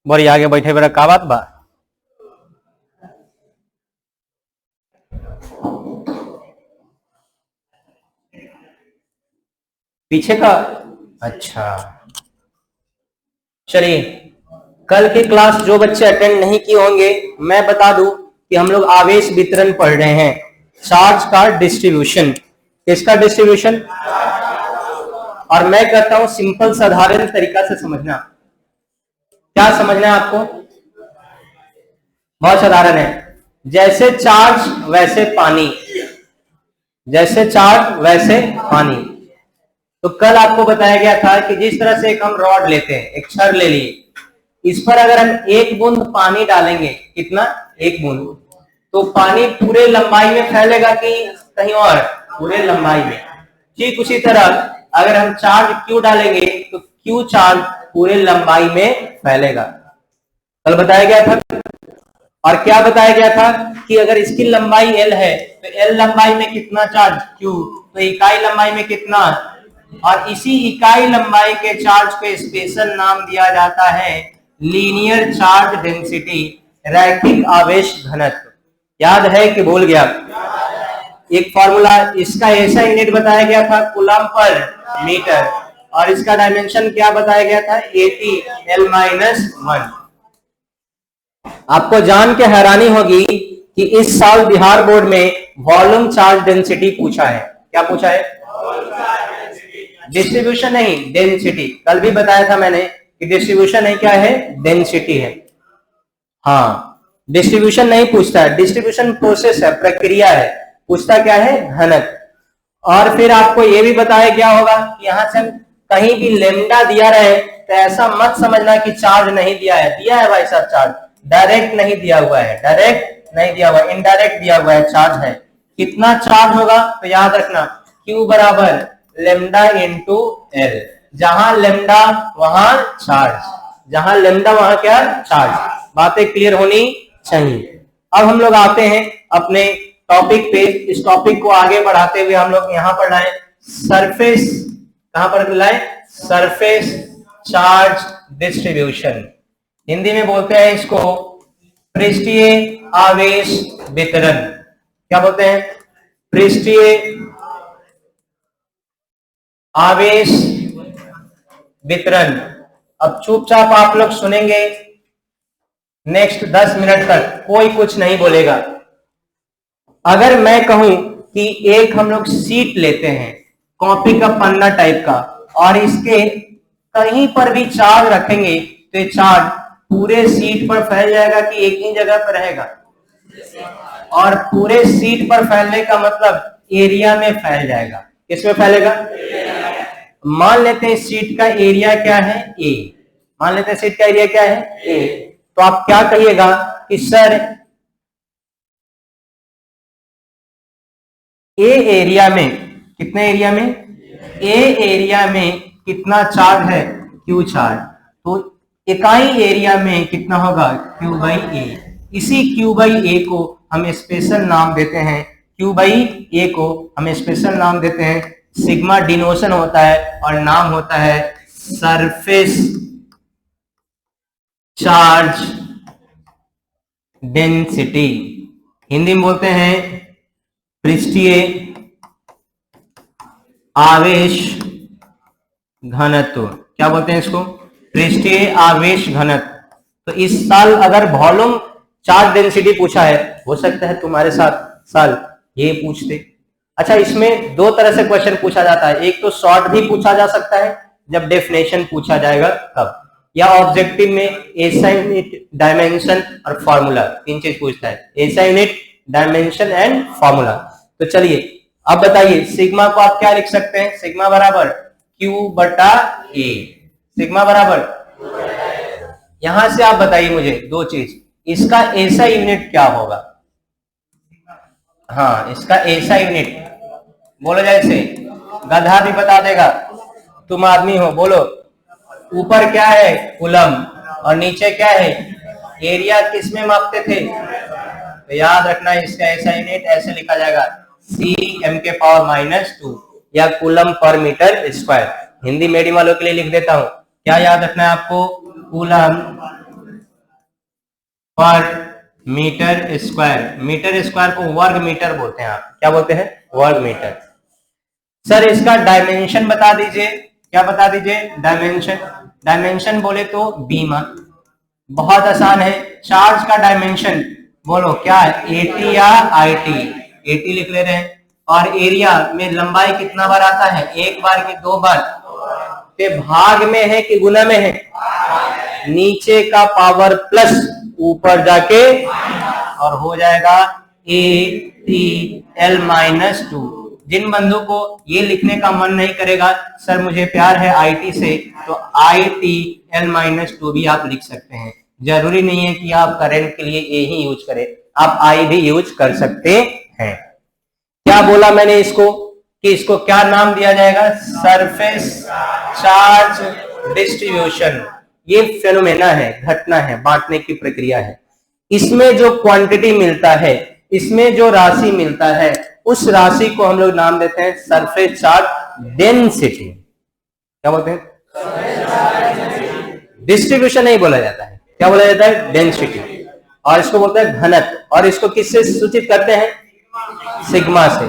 बड़ी आगे बैठे बड़ा का बात बा। पीछे का अच्छा, चलिए कल की क्लास जो बच्चे अटेंड नहीं किए होंगे मैं बता दूं कि हम लोग आवेश वितरण पढ़ रहे हैं, चार्ज का डिस्ट्रीब्यूशन। किसका डिस्ट्रीब्यूशन? और मैं कहता हूं सिंपल साधारण तरीका से समझना। क्या समझना है आपको? बहुत साधारण है। जैसे चार्ज वैसे पानी, जैसे चार्ज वैसे पानी। तो कल आपको बताया गया था कि जिस तरह से एक हम रॉड लेते हैं, एक छड़ ले लिए, इस पर अगर हम एक बूंद पानी डालेंगे, कितना? एक बूंद, तो पानी पूरे लंबाई में फैलेगा कि कहीं और? पूरे लंबाई में। ठीक उसी तरह अगर हम चार्ज क्यू डालेंगे तो क्यू चार्ज पूरे लंबाई में फैलेगा। कल बताया गया था। और क्या बताया गया था कि अगर इसकी लंबाई एल है तो एल लंबाई में कितना चार्ज? क्यू। तो इकाई लंबाई में कितना? और इसी इकाई लंबाई के चार्ज को स्पेशल नाम दिया जाता है लीनियर चार्ज डेंसिटी, रैखिक आवेश घनत्व। याद है कि भूल गया? एक फॉर्मूला, इसका ऐसा यूनिट बताया गया था कूलम पर मीटर, और इसका डायमेंशन क्या बताया गया था? 80 L-1। आपको जान के हैरानी होगी कि इस साल बिहार बोर्ड में वॉल्यूम चार्ज डेंसिटी पूछा है। क्या पूछा है? डिस्ट्रीब्यूशन नहीं, डेंसिटी। कल भी बताया था मैंने कि डिस्ट्रीब्यूशन नहीं क्या है? डेंसिटी है। हाँ, डिस्ट्रीब्यूशन नहीं पूछता है, डिस्ट्रीब्यूशन प्रोसेस है, प्रक्रिया है। पूछता क्या है? घनत्व। और फिर आपको यह भी बताया गया होगा कि यहां से कहीं भी लेमडा दिया रहे तो ऐसा मत समझना कि चार्ज नहीं दिया है। दिया है भाई साहब चार्ज, डायरेक्ट नहीं दिया हुआ है, डायरेक्ट नहीं दिया हुआ, इनडायरेक्ट दिया हुआ है, चार्ज है। कितना चार्ज होगा? तो याद रखना Q बराबर लेमडा इंटू एल। जहां लेमडा वहां चार्ज, जहां लेमडा वहां क्या? चार्ज। बातें क्लियर होनी चाहिए। अब हम लोग आते हैं अपने टॉपिक पे। इस टॉपिक को आगे बढ़ाते हुए हम लोग यहां पर लाए सरफेस। कहां पर लाए? Surface charge distribution. हिंदी में बोलते हैं इसको पृष्ठीय आवेश वितरण। क्या बोलते हैं? पृष्ठीय आवेश वितरण। अब चुपचाप आप लोग सुनेंगे, नेक्स्ट 10 मिनट तक कोई कुछ नहीं बोलेगा। अगर मैं कहूं कि एक हम लोग सीट लेते हैं, कॉपी का पन्ना टाइप का, और इसके कहीं पर भी चार्ज रखेंगे तो ये चार्ज पूरे सीट पर फैल जाएगा कि एक ही जगह पर रहेगा? और पूरे सीट पर फैलने का मतलब एरिया में फैल जाएगा। किसमें फैलेगा? मान लेते हैं सीट का एरिया क्या है? ए। मान लेते हैं सीट का एरिया क्या है? ए। तो आप क्या कहिएगा कि सर ए एरिया में, कितने एरिया में? ए एरिया में कितना चार्ज है? Q charge. तो इकाई एरिया में कितना होगा? क्यू बाई ए। इसी क्यू बाई ए को हम स्पेशल नाम देते हैं, क्यू बाई ए को हम स्पेशल नाम देते हैं सिग्मा। डिनोशन होता है और नाम होता है सरफेस चार्ज डेंसिटी। हिंदी में बोलते हैं पृष्ठीय आवेश घनत्व। क्या बोलते हैं इसको? पृष्ठीय आवेश घनत्व। तो इस साल अगर वॉल्यूम चार्ज डेंसिटी पूछा है, हो सकता है तुम्हारे साथ साल ये पूछते। अच्छा, इसमें दो तरह से क्वेश्चन पूछा जाता है। एक तो शॉर्ट भी पूछा जा सकता है जब डेफिनेशन पूछा जाएगा तब, या ऑब्जेक्टिव में ऐसा यूनिट, डायमेंशन और फॉर्मूला, तीन चीज पूछता है। ऐसा यूनिट, डायमेंशन एंड फॉर्मूला। तो चलिए अब बताइए, सिग्मा को आप क्या लिख सकते हैं? सिग्मा बराबर क्यू बटा ए। सिग्मा बराबर, यहां से आप बताइए मुझे दो चीज, इसका ऐसा यूनिट क्या होगा? हाँ, इसका ऐसा यूनिट बोलो, जैसे गधा भी बता देगा, तुम आदमी हो, बोलो। ऊपर क्या है? कूलम, और नीचे क्या है? एरिया। किस में मापते थे? तो याद रखना इसका ऐसा यूनिट ऐसे लिखा जाएगा Cm⁻², या कूलम पर मीटर स्क्वायर। हिंदी मीडियम वालों के लिए लिख देता हूं। क्या याद रखना है आपको? कूलम पर मीटर स्क्वायर। मीटर स्क्वायर को वर्ग मीटर बोलते हैं, आप क्या बोलते हैं? वर्ग मीटर। सर इसका डायमेंशन बता दीजिए। क्या बता दीजिए? डायमेंशन। डायमेंशन बोले तो बीमा। बहुत आसान है। चार्ज का डायमेंशन बोलो क्या है? 80 या IT? 80 लिख ले रहे हैं। और एरिया में लंबाई कितना बार आता है? एक बार कि दो बार? ते भाग में है कि गुना में है? नीचे का पावर प्लस ऊपर जाके और हो जाएगा ATL-2। जिन बंधु को ये लिखने का मन नहीं करेगा सर मुझे प्यार है IT से, तो ITL-2 भी आप लिख सकते हैं। जरूरी नहीं है कि आप करंट के लिए A ही यूज करें, आप I भी यूज कर सकते हैं। क्या बोला मैंने इसको कि इसको क्या नाम दिया जाएगा? Surface charge distribution. ये फेनोमेना है, घटना है, बांटने की प्रक्रिया है। इसमें जो क्वांटिटी मिलता है, इसमें जो राशि मिलता है, उस राशि को हम लोग नाम देते हैं सरफेस चार्ज डेंसिटी। क्या बोलते हैं? डिस्ट्रीब्यूशन नहीं बोला जाता है, क्या बोला जाता है? डेंसिटी। और इसको बोलते हैं घनत्व। और इसको किससे सूचित करते हैं? सिग्मा से।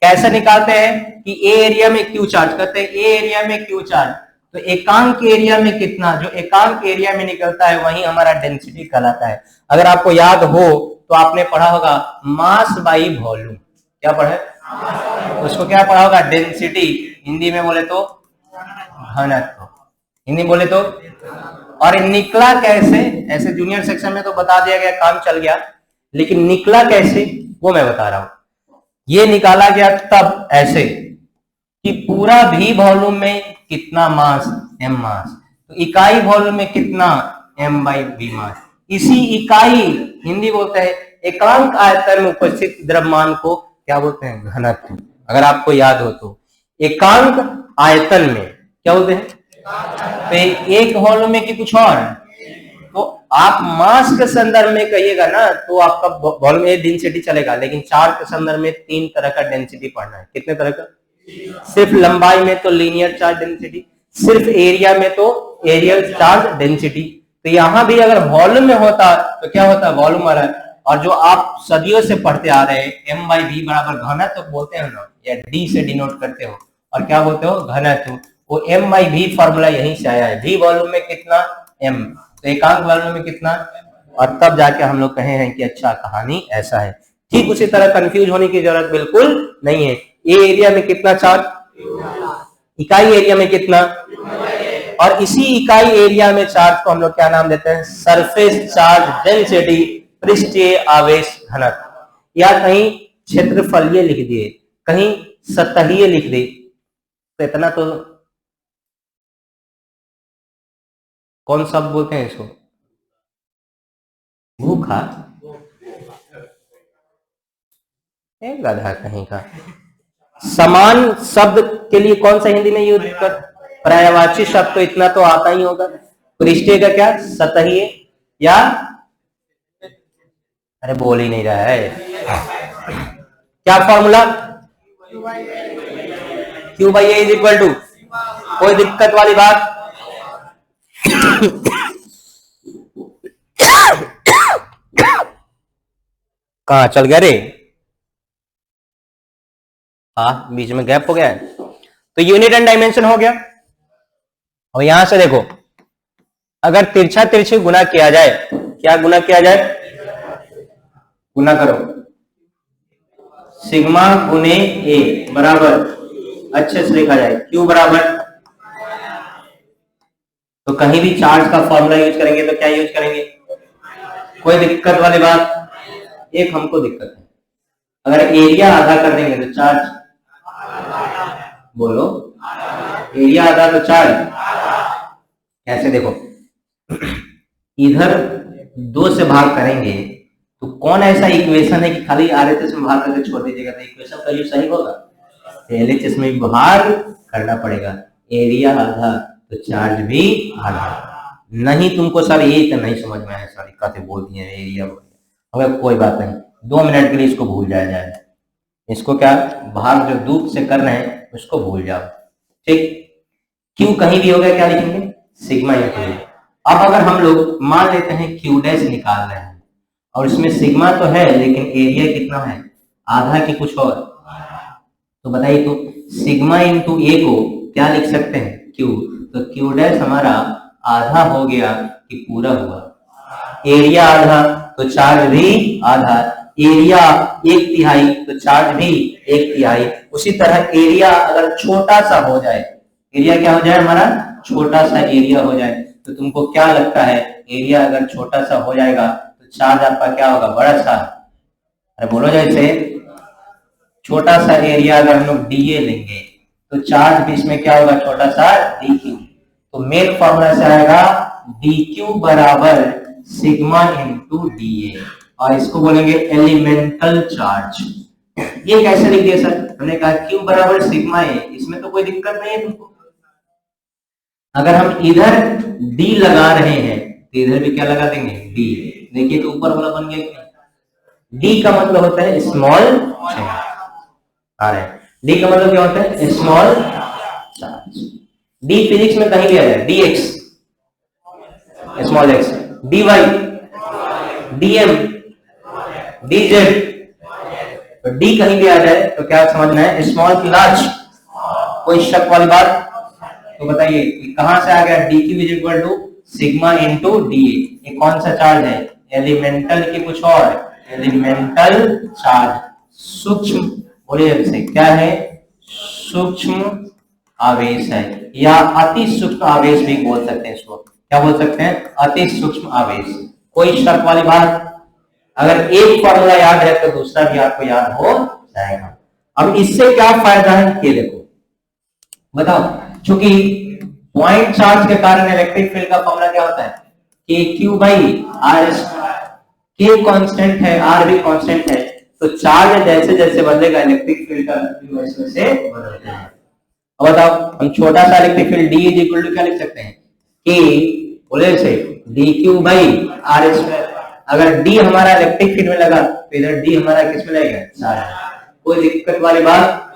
कैसे निकालते हैं कि ए एरिया में क्यू चार्ज करते हैं? ए एरिया में क्यू चार्ज, तो एकांक एरिया में कितना, जो एकांक एरिया में निकलता है वही हमारा डेंसिटी कहलाता है। अगर आपको याद हो तो आपने पढ़ा होगा मास बाई वॉल्यूम। क्या पढ़े? उसको क्या पढ़ा होगा? डेंसिटी। हिंदी में बोले तो घनत्व, हिंदी बोले तो। और निकला कैसे? ऐसे जूनियर सेक्शन में तो बता दिया गया, काम चल गया, लेकिन निकला कैसे वो मैं बता रहा हूं। ये निकाला गया तब ऐसे कि पूरा भी वॉल्यूम में कितना मास? m मास। तो इकाई वॉल्यूम में कितना? m/v मास। इसी इकाई, हिंदी बोलते हैं एकांक आयतन में उपस्थित द्रव्यमान को क्या बोलते हैं? घनत्व। अगर आपको याद हो तो एकांक आयतन में क्या बोलते हैं? तो एक वॉल्यूम में कि कुछ और? तो आप मास के संदर्भ में कहिएगा ना तो आपका वॉल्यूम डेंसिटी चलेगा, लेकिन चार्ज के संदर्भ में 3 तरह का डेंसिटी पढ़ना है। कितने तरह का? सिर्फ लंबाई में तो लीनियर चार्ज डेंसिटी, सिर्फ एरिया में तो एरियल चार्ज डेंसिटी। तो यहां भी अगर वॉल्यूम में होता तो क्या होता? वॉल्यूम वाला। और जो आप सदियों से पढ़ते आ रहे हैं m/v बराबर घनत्व तो बोलते हैं ना, या d से डिनोट करते हो, और क्या बोलते हो? घनत्व। वो m/v फॉर्मूला यहीं से आया है। v वॉल्यूम में कितना? m, तो एकांक वॉल्यूम में कितना? और तब जाके हम लोग कहे हैं कि अच्छा कहानी ऐसा है। ठीक उसी तरह कंफ्यूज होने की जरूरत बिल्कुल नहीं है। ए एरिया में कितना चार्ज? इकाई एरिया में कितना? और इसी इकाई एरिया में चार्ज को हम लोग क्या नाम देते हैं? सरफेस चार्ज डेंसिटी, पृष्ठीय आवेश घनत्व। या कहीं क्षेत्रफलीय लिख दिए, कहीं सतहीय लिख दिए, तो इतना तो कौन शब्द बोलते हैं इसको? भूखा, एक गधा कहीं का। समान शब्द के लिए कौन सा हिंदी में यूज कर? पर्यायवाची शब्द तो इतना तो आता ही होगा। पृष्ठीय का क्या? सतहीय या, अरे बोल ही नहीं रहा है। क्या formula? Q/A is equal to, कोई दिक्कत वाली बात? कहां चल गया रे? हाँ, बीच में गैप हो गया है। तो यूनिट एंड डायमेंशन हो गया। और यहां से देखो, अगर तिरछा तिरछी गुना किया जाए, क्या गुना किया जाए? गुना करो, सिग्मा गुने ए बराबर, अच्छे से लिखा जाए Q बराबर, तो कहीं भी चार्ज का फॉर्मूला यूज करेंगे तो क्या यूज करेंगे? कोई दिक्कत वाली बात? एक हमको दिक्कत है, अगर एरिया आधा कर देंगे तो चार्ज, बोलो, एरिया आधा तो चार्ज कैसे? देखो इधर 2 से भाग करेंगे तो कौन ऐसा इक्वेशन है कि खाली RHS में भाग करके छोड़ दीजिएगा तो इक्वेशन का यूज सही होगा? LHS में भाग करना पड़ेगा। एरिया आधा तो चार्ज भी आधा। नहीं तुमको सर ये तो नहीं समझ में आया, सर दिक्कत बोल दिए एरिया। अगर कोई बात नहीं, 2 मिनट के लिए इसको भूल जाया जाए। इसको क्या भाग जो दूर से कर रहे हैं उसको भूल जाओ, ठीक। क्यू कहीं भी हो गया क्या लिखेंगे? Sigma into. अब अगर हम लोग मान लेते हैं Q डैश निकाल रहे हैं, और इसमें सिग्मा तो है लेकिन एरिया कितना है, आधा की कुछ और। तो बताइए, तो सिग्मा इंटू ए को क्या लिख सकते हैं, क्यू। तो क्यू डैश हमारा आधा हो गया कि पूरा हुआ। एरिया आधा तो चार्ज भी आधा, एरिया एक तिहाई तो चार्ज भी एक तिहाई। उसी तरह एरिया अगर छोटा सा हो जाए, एरिया क्या हो जाए हमारा, छोटा सा एरिया हो जाए, तो तुमको क्या लगता है, एरिया अगर छोटा सा हो जाएगा तो चार्ज आपका क्या होगा, बड़ा सा। अरे बोलो, जैसे छोटा सा एरिया अगर हम लोग डीए लेंगे तो चार्ज भी इसमें क्या होगा, छोटा सा डी क्यू। तो मेन फॉर्मूला से आएगा डी क्यू बराबर सिग्मा इंटू डी ए, और इसको बोलेंगे एलिमेंटल चार्ज। ये कैसे लिख दिया सर, हमने कहा क्यू बराबर सिग्मा ए, इसमें तो कोई दिक्कत नहीं है तुमको। अगर हम इधर डी लगा रहे हैं तो इधर भी क्या लगा देंगे, डी। देखिए तो ऊपर वाला बन गया, डी का मतलब होता है स्मॉल चार्ज। डी का मतलब क्या होता है, स्मॉल चार्ज। डी फिजिक्स में कहीं भी आ जाए, d x small x, d y d m d z, तो डी कहीं भी आ जाए तो क्या समझना है, स्मॉल की लार्ज। कोई शक वाली बात? तो बताइए कहां से आ गया, d q is equal to sigma into d a. ये कौन सा चार्ज है, एलिमेंटल की कुछ और, एलिमेंटल चार्ज। सूक्ष्म, बोलिए से क्या है, सूक्ष्म आवेश है, या अति सूक्ष्म आवेश भी बोल सकते हैं इसको। क्या बोल सकते हैं, अति सूक्ष्म आवेश। कोई शक वाली बात? अगर एक फॉर्मूला याद है तो दूसरा भी आपको याद हो जाएगा। अब इससे क्या फायदा है ये देखो, बताओ। चूंकि पॉइंट चार्ज के कारण इलेक्ट्रिक फील्ड का फॉर्मूला क्या होता है, के क्यू बाई आर स्क्वायर। के कांस्टेंट है, आर भी कांस्टेंट है, तो चार्ज जैसे जैसे बदलेगा इलेक्ट्रिक फील्ड का वैल्यू वैसे वैसे बदलता है। अब बताओ, हम छोटा सा electric field d is equal to क्या लिख सकते हैं, के बोले से d q by r square. अगर डी हमारा इलेक्ट्रिक फील्ड में लगा तो इधर डी हमारा किस में लगेगा, चार्ज। कोई दिक्कत वाली बात?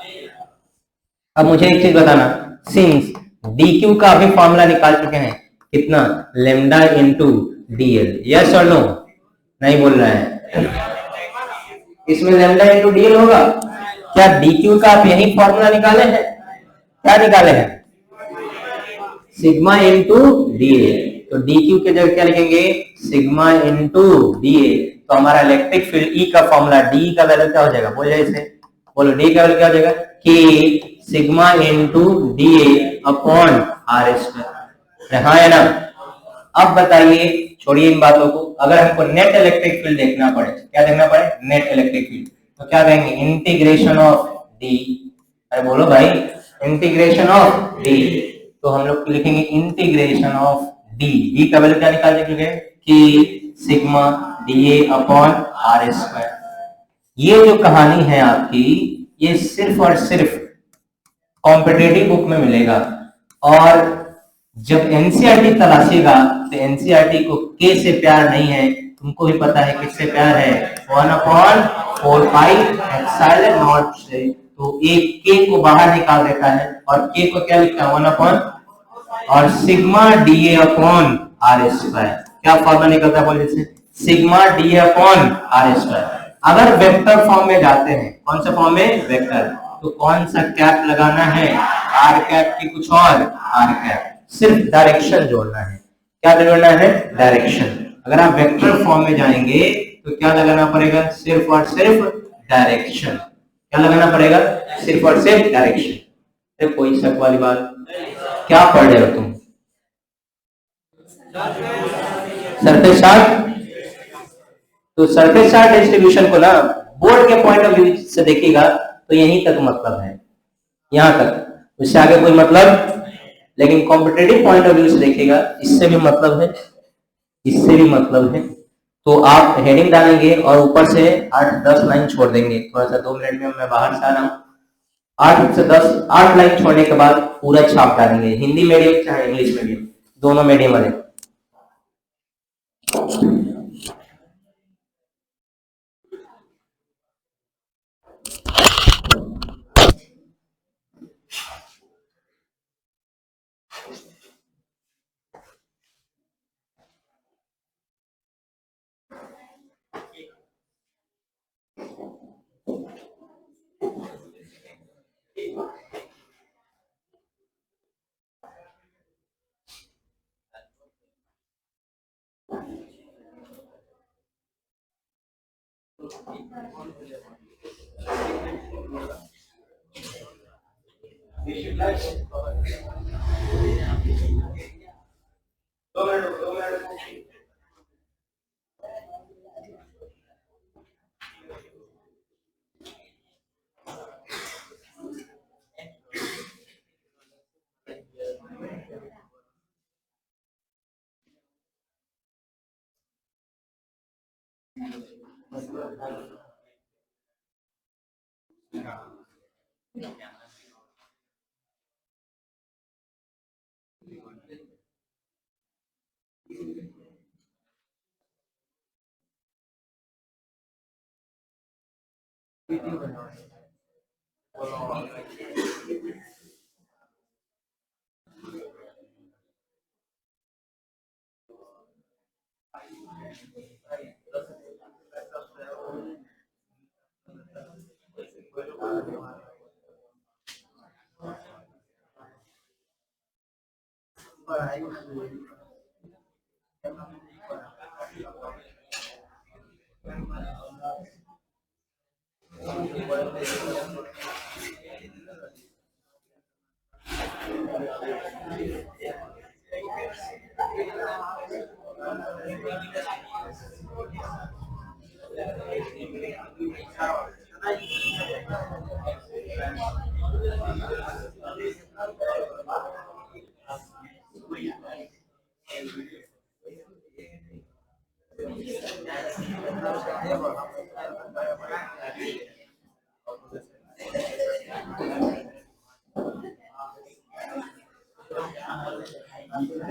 अब मुझे एक चीज बताना, सिंस डी क्यू का अभी फॉर्मूला निकाल चुके हैं, कितना, lambda into D L. Yes और नो? नहीं बोल रहा है, इसमें लेमडा इंटू डी एल होगा क्या? डी क्यू का आप यही फॉर्मूला निकाले हैं, क्या निकाले हैं, सिग्मा इंटू डी ए। तो डी क्यू के जगह क्या लिखेंगे, सिग्मा इंटू डी ए। तो हमारा इलेक्ट्रिक फील्ड ई का फॉर्मूला, डी का वैल्यू क्या हो जाएगा, बोल जाए इसे, बोलो डी का वैल्यू क्या हो जाएगा, k sigma into d a upon are square. हाँ है ना? अब बताइए, छोड़िए इन बातों को, अगर हमको नेट इलेक्ट्रिक फील्ड देखना पड़े, क्या देखना पड़े, नेट इलेक्ट्रिक फील्ड, तो क्या कहेंगे, इंटीग्रेशन ऑफ डी। अरे बोलो भाई, इंटीग्रेशन ऑफ डी। तो हम लोग लिखेंगे इंटीग्रेशन ऑफ डी। डी का वैल्यू क्या निकाल देंगे, कि sigma d a upon are square. ये जो कहानी है आपकी, ये सिर्फ और सिर्फ कॉम्पिटेटिव बुक में मिलेगा। और जब एनसीईआरटी तलाशिएगा तो एनसीईआरटी को के से प्यार नहीं है, तुमको भी पता है किससे प्यार है, 1/4 एप्सिलॉन नॉट से। तो एक के को बाहर निकाल देता है और के को क्या लिखता है, 1 और sigma d a upon are square. क्या फॉर्मूला निकलता है, बोलिए से, sigma d a upon are square. अगर वेक्टर फॉर्म में जाते हैं, कौन सा फॉर्म में, वेक्टर, तो कौन सा कैप लगाना है, आर कैप की कुछ और, आर कैप। सिर्फ डायरेक्शन जोड़ना है, क्या जोड़ना है, डायरेक्शन। अगर आप वेक्टर फॉर्म में जाएंगे तो क्या लगाना पड़ेगा, सिर्फ और सिर्फ डायरेक्शन। क्या लगाना पड़ेगा, सिर्फ और सिर्फ डायरेक्शन। कोई शक वाली बात? क्या पढ़ रहे हो तुम, सरफेस चार्ज। तो सरफेस चार्ज डिस्ट्रीब्यूशन को ना बोर्ड के पॉइंट ऑफ व्यू से देखिएगा तो यहीं तक मतलब है, यहां तक, उससे आगे कोई मतलब। लेकिन कॉम्पिटेटिव पॉइंट ऑफ व्यू से देखिएगा, इससे भी मतलब है, इससे भी मतलब है। तो आप हेडिंग डालेंगे और ऊपर से 8-10 लाइन छोड़ देंगे। थोड़ा सा 2 मिनट में मैं बाहर से आ रहा हूँ। 8 से 10, 8 लाइन छोड़ने के बाद पूरा छाप डालेंगे, हिंदी मीडियम चाहे इंग्लिश मीडियम, दोनों मीडियम वाले।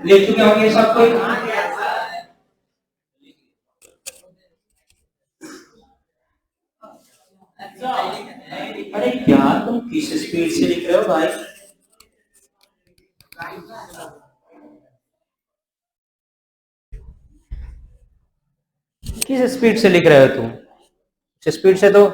ले चुके होंगे सब कोई? अरे यार तुम किस स्पीड से लिख रहे हो भाई? किस स्पीड से लिख रहे हो तुम? स्पीड से तो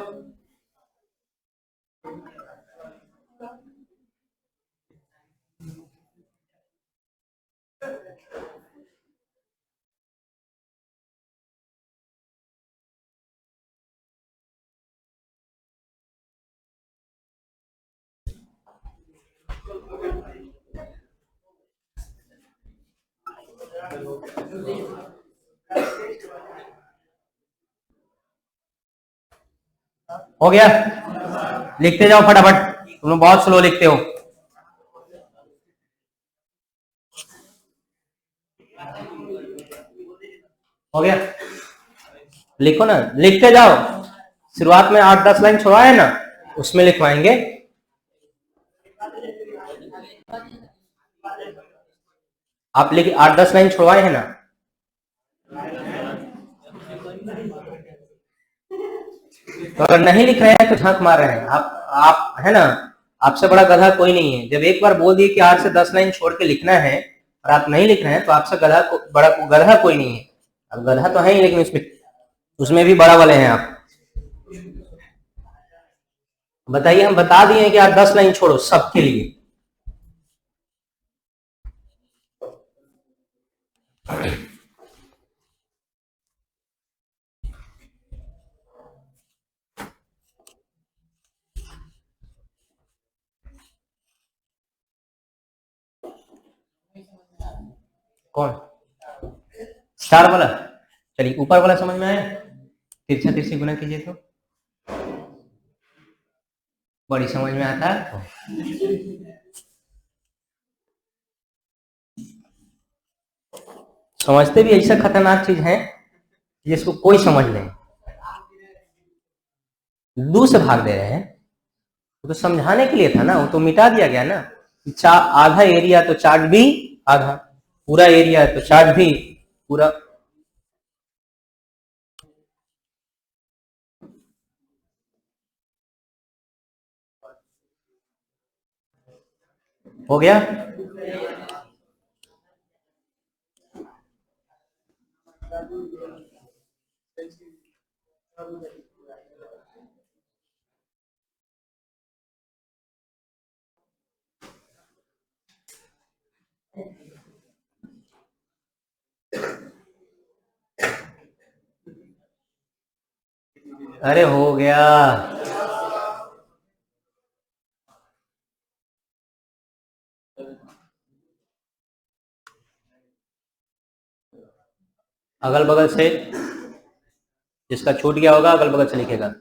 हो गया। लिखते जाओ फटाफट, तुम लोग बहुत स्लो लिखते हो। हो गया, लिखो ना, लिखते जाओ। शुरुआत में 8-10 लाइन छोड़ा है ना, उसमें लिखवाएंगे। आप लिख 8-10 लाइन छोड़वाए हैं ना? तो अगर नहीं लिख रहे हैं तो झांक मार रहे हैं आप है ना। आपसे बड़ा गधा कोई नहीं है। जब एक बार बोल दिए कि 8 से 10 लाइन छोड़ के लिखना है और आप नहीं लिख रहे हैं तो आपसे बड़ा गधा कोई नहीं है। अब गधा तो है ही, लेकिन उसमें भी बड़ा वाले हैं आप। बताइए, हम बता दिए कि 8-10 लाइन छोड़ो सबके लिए। कौन? स्टार वाला? चलिए, ऊपर वाला समझ में आया? तिरछा तिरछी गुना कीजिए तो बड़ी समझ में आता है। समझते भी ऐसा खतरनाक चीज है जिसको कोई समझ नहीं, दूर से भाग दे रहे हैं। वो तो समझाने के लिए था ना, वो तो मिटा दिया गया ना। आधा एरिया तो चार्ज भी आधा, पूरा एरिया तो चार्ज भी पूरा। हो गया। अरे हो गया। अगल बगल से जिसका छूट गया होगा अगल बगल से लिखेगा।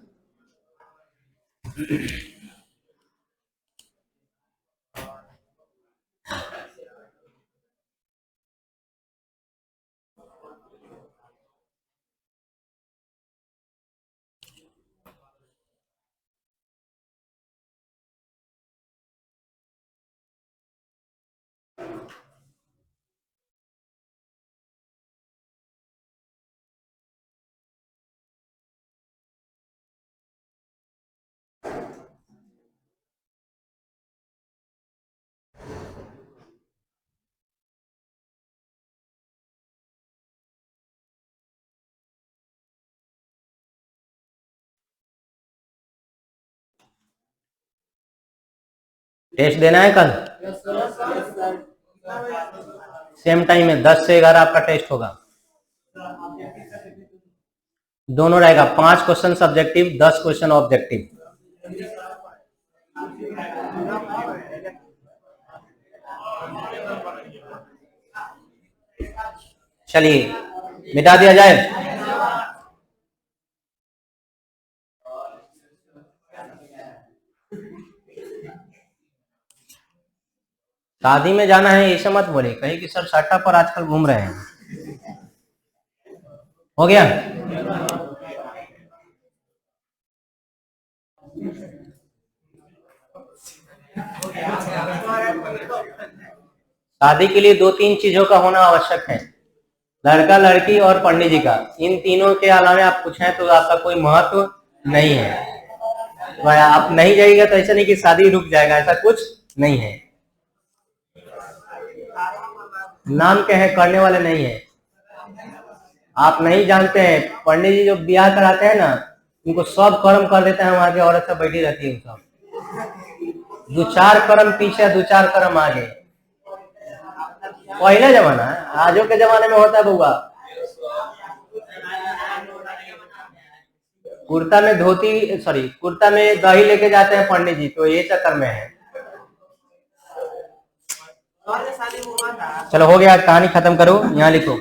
टेस्ट देना है कल सेम टाइम में 10 से 11 आपका टेस्ट होगा। दोनों रहेगा, 5 क्वेश्चन सब्जेक्टिव, 10 क्वेश्चन ऑब्जेक्टिव। चलिए मिटा दिया जाए। शादी में जाना है ऐसे मत बोले, कहीं कि सर सट्टा पर आजकल घूम रहे हैं। हो गया। शादी के लिए 2-3 चीजों का होना आवश्यक है, लड़का लड़की और पंडित जी का। इन तीनों के अलावा आप पूछें तो आपका कोई महत्व नहीं है। तो आप नहीं जाइएगा तो ऐसा नहीं कि शादी रुक जाएगा, ऐसा कुछ नहीं है। नाम के हैं, करने वाले नहीं है। आप नहीं जानते हैं, पंडित जी जो ब्याह कराते हैं ना, उनको सब कर्म कर देते हैं, वहां की औरत सब बैठी रहती है। सब 2-4 कर्म पीछे, 2-4 कर्म आगे। पहले जमाना है, आजो के जमाने में होता है बउआ। कुर्ता में धोती, सॉरी कुर्ता में दही लेके जाते हैं पंडित जी, तो ये चक्कर में है। चलो हो गया, कहानी खत्म करो, यहाँ लिखो।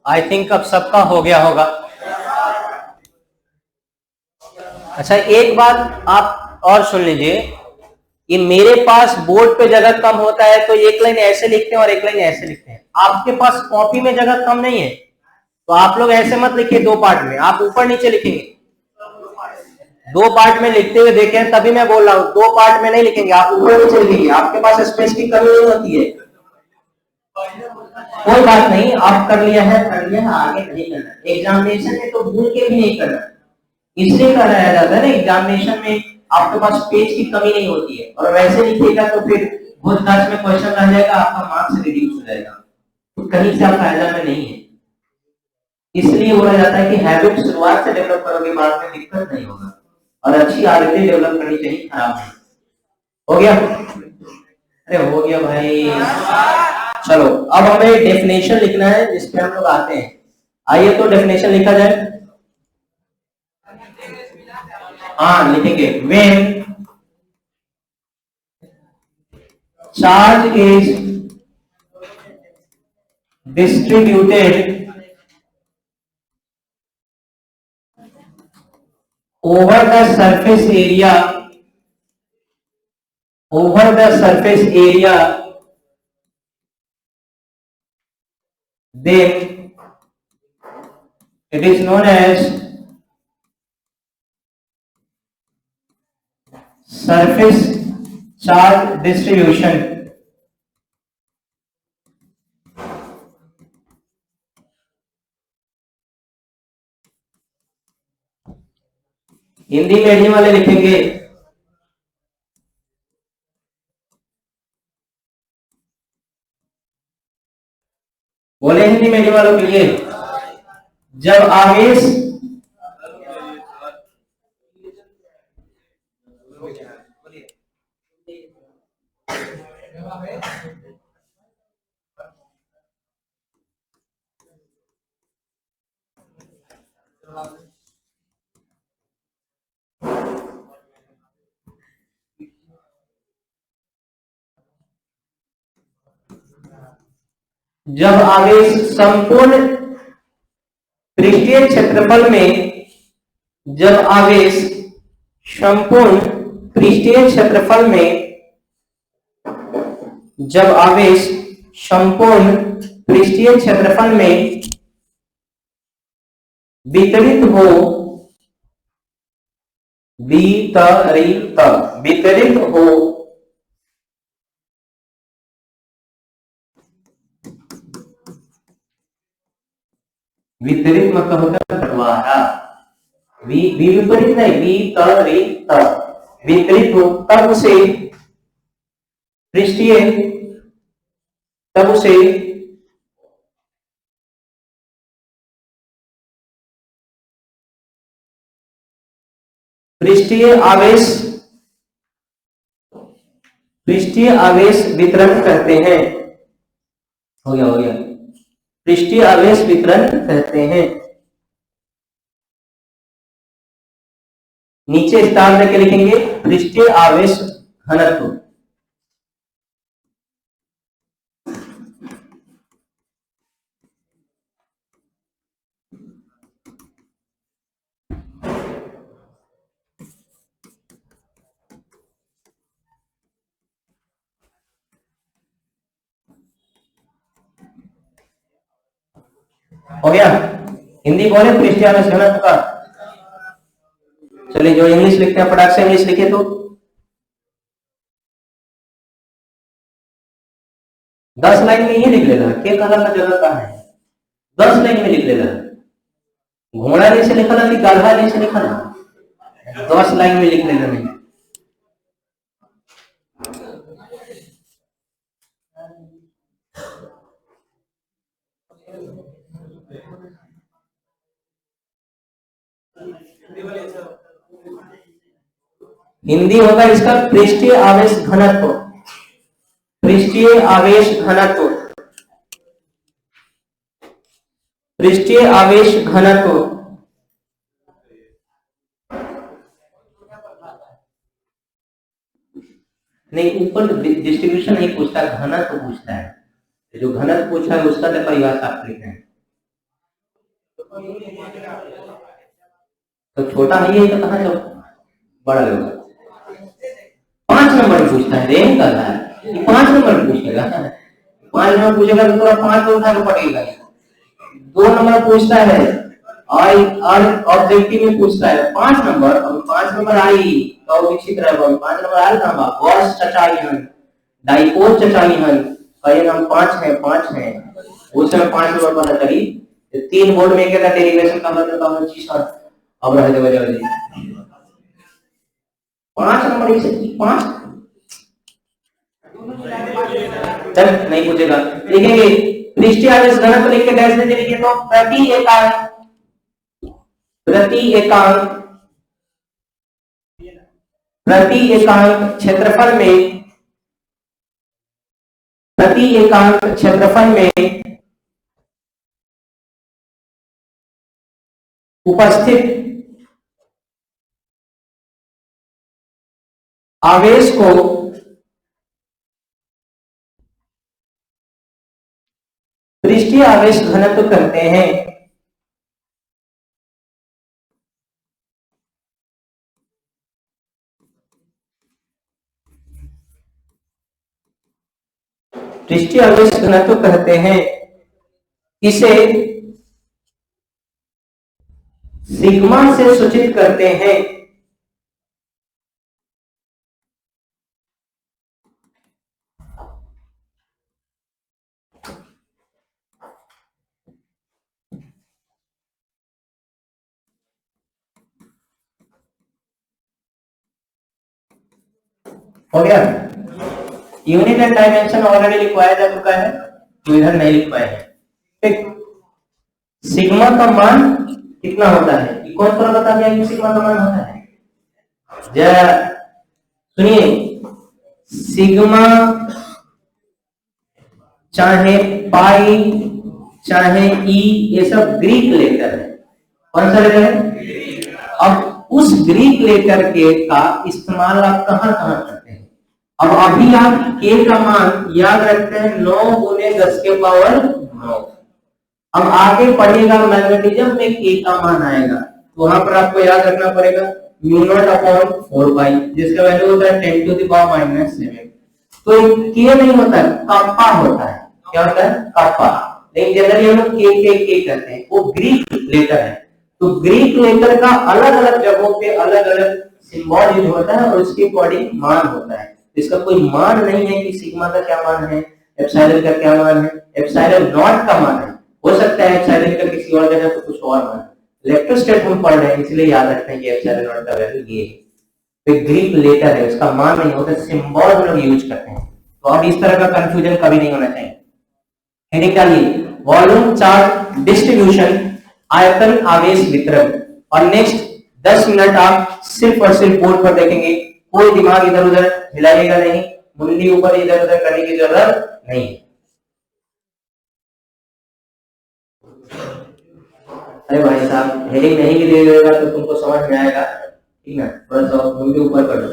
आई थिंक अब सबका हो गया होगा। अच्छा एक बात आप और सुन लीजिए, कि मेरे पास बोर्ड पे जगह कम होता है तो एक लाइन ऐसे लिखते हैं और एक लाइन ऐसे लिखते हैं। आपके पास कॉपी में जगह कम नहीं है तो आप लोग ऐसे मत लिखिए 2 पार्ट में, आप ऊपर नीचे लिखेंगे। 2 पार्ट में लिखते हुए देखें, तभी मैं बोल रहा हूं 2 पार्ट में नहीं लिखेंगे, आप ऊपर नीचे लिखेंगे। आपके पास स्पेस की कमी नहीं होती है। कोई बात नहीं, आप कर लिया है, आगे नहीं करना। एग्जामिनेशन में तो भूल के भी नहीं करना, इसलिए कराया जाता है ना। एग्जामिनेशन में आपके पास पेज की कमी नहीं होती है, और वैसे लिखिएगा तो फिर पूछताछ में क्वेश्चन रह जाएगा, आपका मार्क्स रिड्यूस हो जाएगा, तो कहीं से आप फायदा में नहीं है। इसलिए बोला जाता है कि हैबिट शुरुआत से डेवलप करोगे, बाद में दिक्कत नहीं होगा, और अच्छी आदतें डेवलप करनी चाहिए, खराब नहीं। हो गया? अरे हो गया भाई। चलो अब हमें डेफिनेशन लिखना है जिसपे हम लोग आते हैं। आइए तो डेफिनेशन लिखा जाए। हाँ लिखेंगे, when charge is distributed over the surface area, then it is known as surface charge distribution. Hindi medium वाले लिखेंगे, बोले हिंदी मीडियम वालों के लिए, जब आवेश संपूर्ण पृष्ठीय क्षेत्रफल में, जब आवेश संपूर्ण पृष्ठीय क्षेत्रफल में, जब आवेश संपूर्ण पृष्ठीय क्षेत्रफल में वितरित हो, वितरित हो वितरित मतलब होता है बंटवारा, विपरीत नहीं, वितरित, वितरित हो, तब उसे पृष्ठीय, तब उसे पृष्ठीय आवेश वितरण कहते हैं। हो गया, हो गया, पृष्ठीय आवेश वितरण कहते हैं। नीचे स्टार देके लिखेंगे पृष्ठीय आवेश घनत्व। हो गया? हिंदी बोले पृष्ठीय आवेश घनत्व का। चलिए जो इंग्लिश लिखते हैं फटाक से इंग्लिश लिखे तो 10 लाइन में ही लिख लेना, के कलर का जगह का है, 10 लाइन में लिख लेना। घोड़ा जैसे लिखा ना कि गाधा जैसे लिखा ना, 10 लाइन में लिख लेना। नहीं हिंदी होगा इसका पृष्ठीय आवेश घनत्व, पृष्ठीय आवेश घनत्व, पृष्ठीय आवेश घनत्व। नहीं, ऊपर डिस्ट्रीब्यूशन नहीं पूछता, घनत्व पूछता है। जो घनत्व पूछा है उसका तो परिभाषा आप लिख रहे हैं, तो छोटा है ये, तो कहां जब बड़ा होगा। 5 नंबर पूछता है, रेंज कर रहा है, 5 नंबर पूछेगा, 5 नंबर पूछेगा तो पूरा 5 को उठा के पड़ेगा। 2 नंबर पूछता है और ऑब्जेक्टिव में पूछता है 5 नंबर, और 5 नंबर आई तो विकसित रहेगा। 5 नंबर आया था बाबा, वर्ष चचाईहन, डाइपोल चचाईहन, कहे नाम 5 है, 5 है, उस समय 5 नंबर पता चली। 3 बोर्ड में क्या डेरिवेशन का मतलब का चीज अब रह जाएगा 5 नंबर इसे 5 चल नहीं पूछेगा। लिखेंगे पृष्ठीय आवेश घनत्व लिख के डैश दे दीजिए तो प्रति एकांक क्षेत्रफल में उपस्थित आवेश को पृष्ठीय आवेश घनत्व कहते हैं। पृष्ठीय आवेश घनत्व कहते हैं। इसे सिग्मा से सूचित करते हैं। हो गया। यूनिट एंड डायमेंशन ऑलरेडी लिखवाया जा चुका है तो इधर नहीं लिखवाया है। ठीक, सिग्मा का मान कितना होता है ये कौन सा बता दिया कि सिग्मा का मान होता है। जरा सुनिए, सिग्मा चाहे पाई चाहे ई ये सब ग्रीक लेटर है। कौन सा लेटर है? अब उस ग्रीक लेटर के का इस्तेमाल आप कहां कहां करते हैं? अब अभी आप के का मान याद रखते हैं 9 गुने 10 के पावर 9। अब आगे पढ़ेगा मैग्नेटिज्म में के का मान आएगा तो वहां पर आपको याद रखना पड़ेगा μ0/4 पाई जिसका वैल्यू होता है 10 टू द पावर -7। तो के नहीं होता है, कप्पा होता है। क्या होता है? कप्पा। लेकिन जनरली हम लोग के कहते हैं, वो ग्रीक लेटर है। तो ग्रीक लेटर का अलग अलग जगहों पे अलग अलग सिंबल यूज होता है और उसके अकॉर्डिंग मान होता है। इसका कोई मान नहीं है कि सिग्मा का क्या मान है, एप्सिलॉन का क्या मान है, एप्सिलॉन नॉट का मान है। हो सकता है एप्सिलॉन का किसी और जगह तो कुछ और मान। इलेक्ट्रोस्टैट हम पढ़ रहे हैं इसलिए याद रखते हैं कि एप्सिलॉन नॉट का वैल्यू ये है। तो ग्रीक लेटर है, उसका मान नहीं होता, सिंबल हम लोग यूज करते हैं। तो अब इस तरह का कंफ्यूजन कभी नहीं होना चाहिए। निकालिए वॉल्यूम चार्ज डिस्ट्रीब्यूशन, आयतन आवेश वितरण। और नेक्स्ट 10 मिनट आप सिर्फ और सिर्फ बोर्ड पर देखेंगे, कोई दिमाग इधर उधर हिलाइएगा नहीं, मुंडी ऊपर इधर उधर करने की जरूरत नहीं है। अरे भाई साहब हेडिंग नहीं भी दे देगा तो तुमको समझ में आएगा, ठीक ना? थोड़ा सा मुंडी ऊपर कर दो,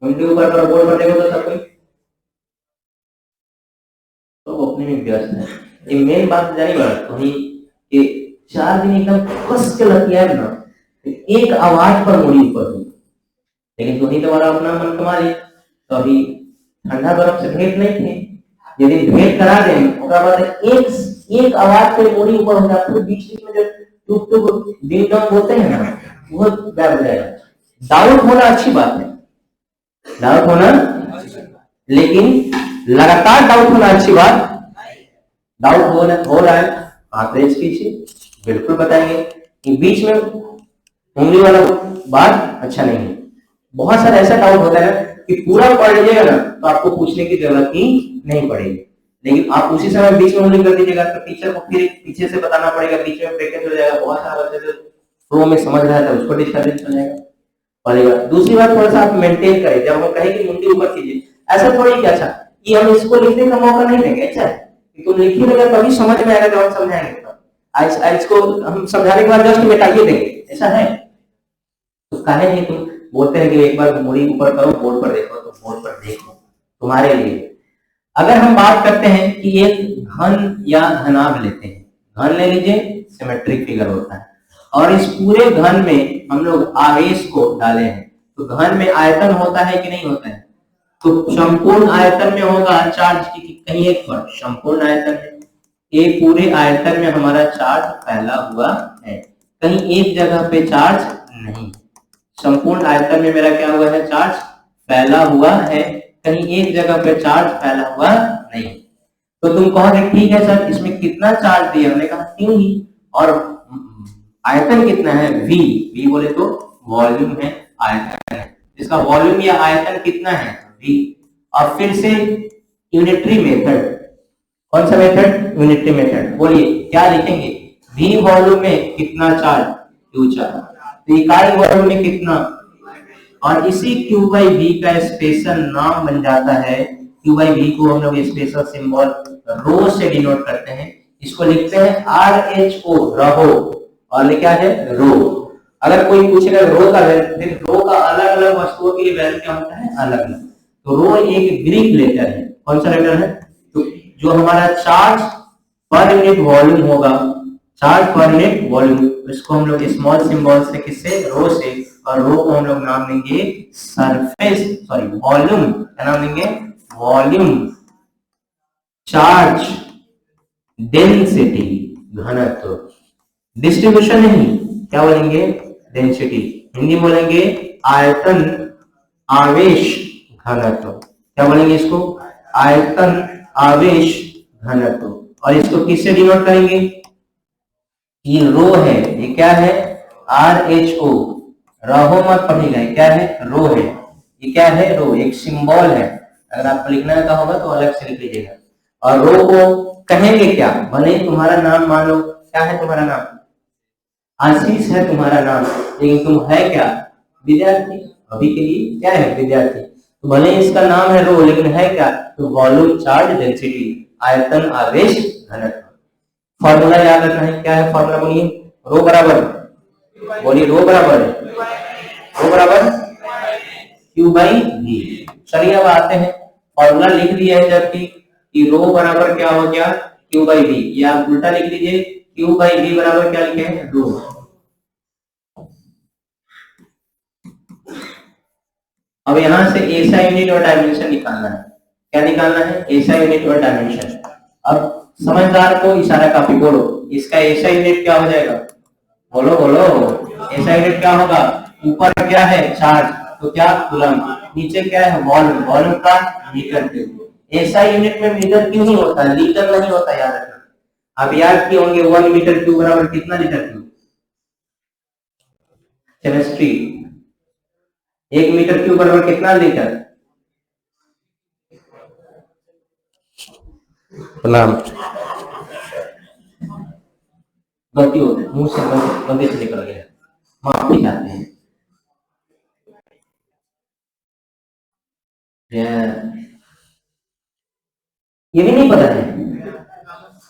मुंडी ऊपर करो, बोर्ड पर देखो तो सब कोई तो अपने में व्यस्त है। ये मेन बात जानी बात तो ये 4 दिन एकदम कस के लग गया है ना, एक आवाज पर मुड़ी ऊपर हुई। लेकिन तुम्हें तुम्हारा अपना मन कमा लिया। तो अभी ठंडा बर्फ से भेंट नहीं थे, यदि भेंट करा दें उसके बाद एक आवाज पे मुड़ी ऊपर हो जाती है, बीच में जो टुक टुक डिंग डोंग होते हैं ना वो गायब हो जाएगा। डाउट होना अच्छी बात है, डाउट होना, लेकिन लगातार डाउट होना अच्छी बात। डाउट हो रहा है आप रेज कीजिए, बिल्कुल बताएंगे कि बीच में उंगली वाला बात अच्छा नहीं है। बहुत सारा ऐसा डाउट होता है कि पूरा पढ़ लीजिएगा ना तो आपको पूछने की जरूरत ही नहीं पड़ेगी, लेकिन आप उसी समय बीच में उंगली कर दीजिएगा तो टीचर को फिर पीछे से बताना पड़ेगा, बीच में ब्रेकेज हो जाएगा। बहुत सारा बच्चे जो फ्लो में समझ रहा था उसको डिस्टर्बेंस हो जाएगा। पढ़ेगा। दूसरी बात थोड़ा सा आप मेंटेन करें, जब हम कहें कि मुंडी ऊपर कीजिए ऐसा थोड़ी कि अच्छा कि हम इसको लिखने का मौका नहीं देंगे, अच्छा कि तुम लिखिएगा तभी समझ में आएगा जब हम समझाएंगे। आज इसको हम समझाने के बाद जस्ट मिटाइए देंगे, ऐसा है? तो काहे नहीं तुम बोलते हैं कि एक बार मुड़ी ऊपर करो, बोर्ड पर देखो, तो बोर्ड पर देखो तुम्हारे लिए। अगर हम बात करते हैं कि एक घन या घनाभ लेते हैं, घन ले लीजिए, सिमेट्रिक फिगर होता है, और इस पूरे घन में हम लोग आवेश को डाले हैं, तो घन में आयतन होता है कि नहीं होता है? तो संपूर्ण आयतन में होगा चार्ज की कहीं एक पर संपूर्ण आयतन है, एक पूरे आयतन में हमारा चार्ज फैला हुआ है, कहीं एक जगह पे चार्ज नहीं। संपूर्ण आयतन में मेरा क्या हुआ है? चार्ज फैला हुआ है, कहीं एक जगह पे चार्ज फैला हुआ नहीं। तो तुम कहोगे ठीक है सर इसमें कितना चार्ज दिया? हमने कहा क्यों ही, और आयतन कितना है? v। v बोले तो वॉल्यूम है, आयतन है, इसका वॉल्यूम या आयतन कितना है? v। और फिर से यूनिटरी मेथड, कौन सा मेथड? Unitary method. बोलिए क्या लिखेंगे? v वॉल्यूम में कितना चार्ज? q charge. तो इकाई वॉल्यूम में कितना? और इसी q बाई v का स्पेशल नाम बन जाता है, q बाई v को हम लोग स्पेशल सिंबल रो से डिनोट करते हैं। इसको लिखते हैं RHO, रहो, और क्या है? रो। अगर कोई पूछेगा रो का वैल्यू, रो का अलग अलग वस्तुओं के लिए वैल्यू क्या होता है? अलग अलग। तो रो एक ग्रीक लेटर है। कौन सा लेटर है? तो जो हमारा चार्ज पर यूनिट वॉल्यूम होगा, चार्ज पर यूनिट वॉल्यूम, इसको हम लोग स्मॉल सिंबल से, किससे? रो से। और रो को हम लोग नाम देंगे सरफेस, सॉरी वॉल्यूम, क्या नाम देंगे? वॉल्यूम, चार्ज, डेंसिटी, घनत्व। डिस्ट्रीब्यूशन नहीं, क्या बोलेंगे? डेंसिटी। हिंदी बोलेंगे आयतन, आवेश, घनत्व। क्या बोलेंगे इसको? आयतन, आवेश, घनत्व। और इसको किससे डिनोट करेंगे? ये रो है, ये क्या है? RHO। रहो मत पढ़िएगा, क्या है? रो है। ये क्या है? रो एक सिंबल है। अगर आपको लिखना का होगा तो अलग से लिख लीजिएगा। और रो को कहेंगे क्या? भले तुम्हारा नाम मान लो, क्या है तुम्हारा नाम? आशीष है तुम्हारा नाम, लेकिन तुम है क्या? विद्यार्थी। अभी के लिए क्या है? विद्यार्थी। तो भले इसका नाम है रो, लेकिन है क्या? तो वॉल्यूम, चार्ज, डेंसिटी, आयतन, आवेश, घनत्व। फॉर्मूला याद रखना है। क्या है फॉर्मूला? बोलिए। रो बराबर, बोलिए रो बराबर, रो बराबर Q बाई V। चलिए अब आते हैं, फॉर्मूला लिख दिया है जबकि कि रो बराबर क्या हो गया? Q by V। या आप उल्टा लिख लीजिए, Q बाई V बराबर क्या लिखे हैं? रो। अब यहां से ऐसा यूनिट और डायमेंशन निकालना है। क्या निकालना है? ऐसा यूनिट और डायमेंशन। अब समझदार को इशारा काफी, बोलो इसका ऐसा यूनिट क्या हो जाएगा? बोलो बोलो, ऐसा यूनिट क्या होगा? ऊपर क्या है? चार्ज, तो क्या? कूलम। नीचे क्या है? वॉल्यूम, वॉल्यूम का मीटर क्यूब। ऐसा यूनिट में मीटर क्यों नहीं होता? लीटर नहीं होता, याद रखना। आप याद किए होंगे 1 मीटर क्यूब बराबर कितना litre cube? Chemistry. 1 metre cube बराबर कितना लीटर? प्रणाम। गलती हो गई, मुंह से गलती से निकल गया, माफी चाहते हैं। ये भी नहीं पता है?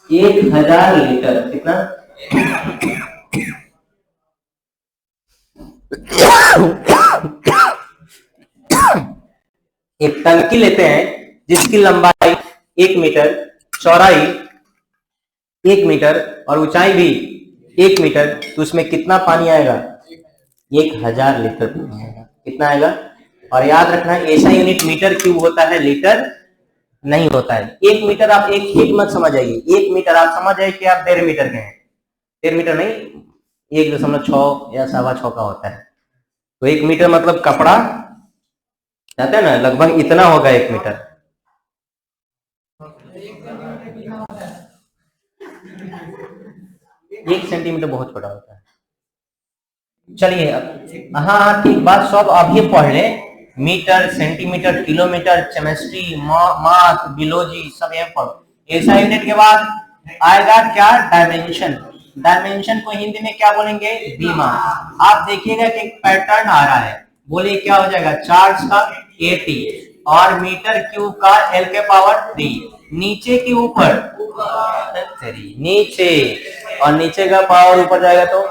1000 लीटर कितना? एक टंकी लेते हैं जिसकी लंबाई 1 मीटर, चौड़ाई 1 मीटर और ऊंचाई भी 1 मीटर, तो उसमें कितना पानी आएगा? 1000 लीटर पानी आएगा। कितना आएगा? और याद रखना ऐसा यूनिट मीटर क्यूब होता है, लीटर नहीं होता है। 1 मीटर आप एक मत समझ आइए, 1 मीटर आप समझ आइए कि आप 1.5 मीटर के हैं। 1.5 मीटर नहीं, 1.6 या 6.25 का होता है। तो 1 मीटर मतलब कपड़ा, जाते हैं ना, लगभग इतना होगा 1 मीटर। एक सेंटीमीटर बहुत छोटा होता है। चलिए अब, हाँ ठीक, बात सब अभी पढ़ ले। मीटर, सेंटीमीटर, किलोमीटर, केमिस्ट्री, माथ, बियोलॉजी सब ये पढ़ो। ऐसा यूनिट के बाद आएगा क्या? डायमेंशन। डायमेंशन को हिंदी में क्या बोलेंगे? बीमा। आप देखिएगा कि एक पैटर्न आ रहा है, बोलिए क्या हो जाएगा? चार्ज का 80 और मीटर क्यूब का L के पावर 3, नीचे के ऊपर नीचे, और नीचे का पावर ऊपर जाएगा तो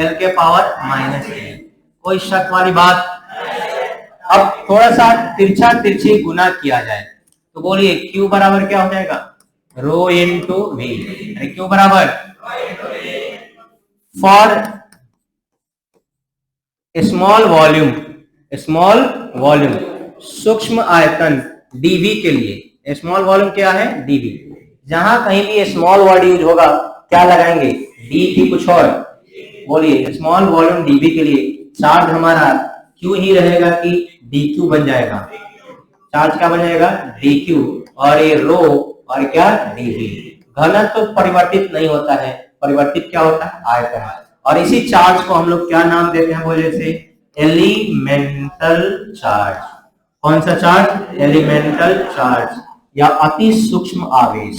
L के पावर -3। कोई शक वाली बात? अब थोड़ा सा तिरछा तिरछी गुना किया जाए तो बोलिए Q बराबर क्या हो जाएगा? Rho into V। Q बराबर for small volume, small volume, सूक्ष्म आयतन dV के लिए। स्मॉल वॉल्यूम क्या है? dV। जहां कहीं भी स्मॉल वर्ड यूज होगा क्या लगाएंगे? D की कुछ और। बोलिए स्मॉल वॉल्यूम dV के लिए चार्ज हमारा Q ही रहेगा कि dQ बन जाएगा? चार्ज क्या बन जाएगा? dQ। और ये रो और क्या? dV। घनत्व तो परिवर्तित नहीं होता है, परिवर्तित क्या होता है? आयतन। और इसी चार्ज को हम लोग क्या नाम देते हैं? बोले से एलिमेंटल चार्ज। कौन सा चार्ज? Elemental charge. या अति सूक्ष्म आवेश,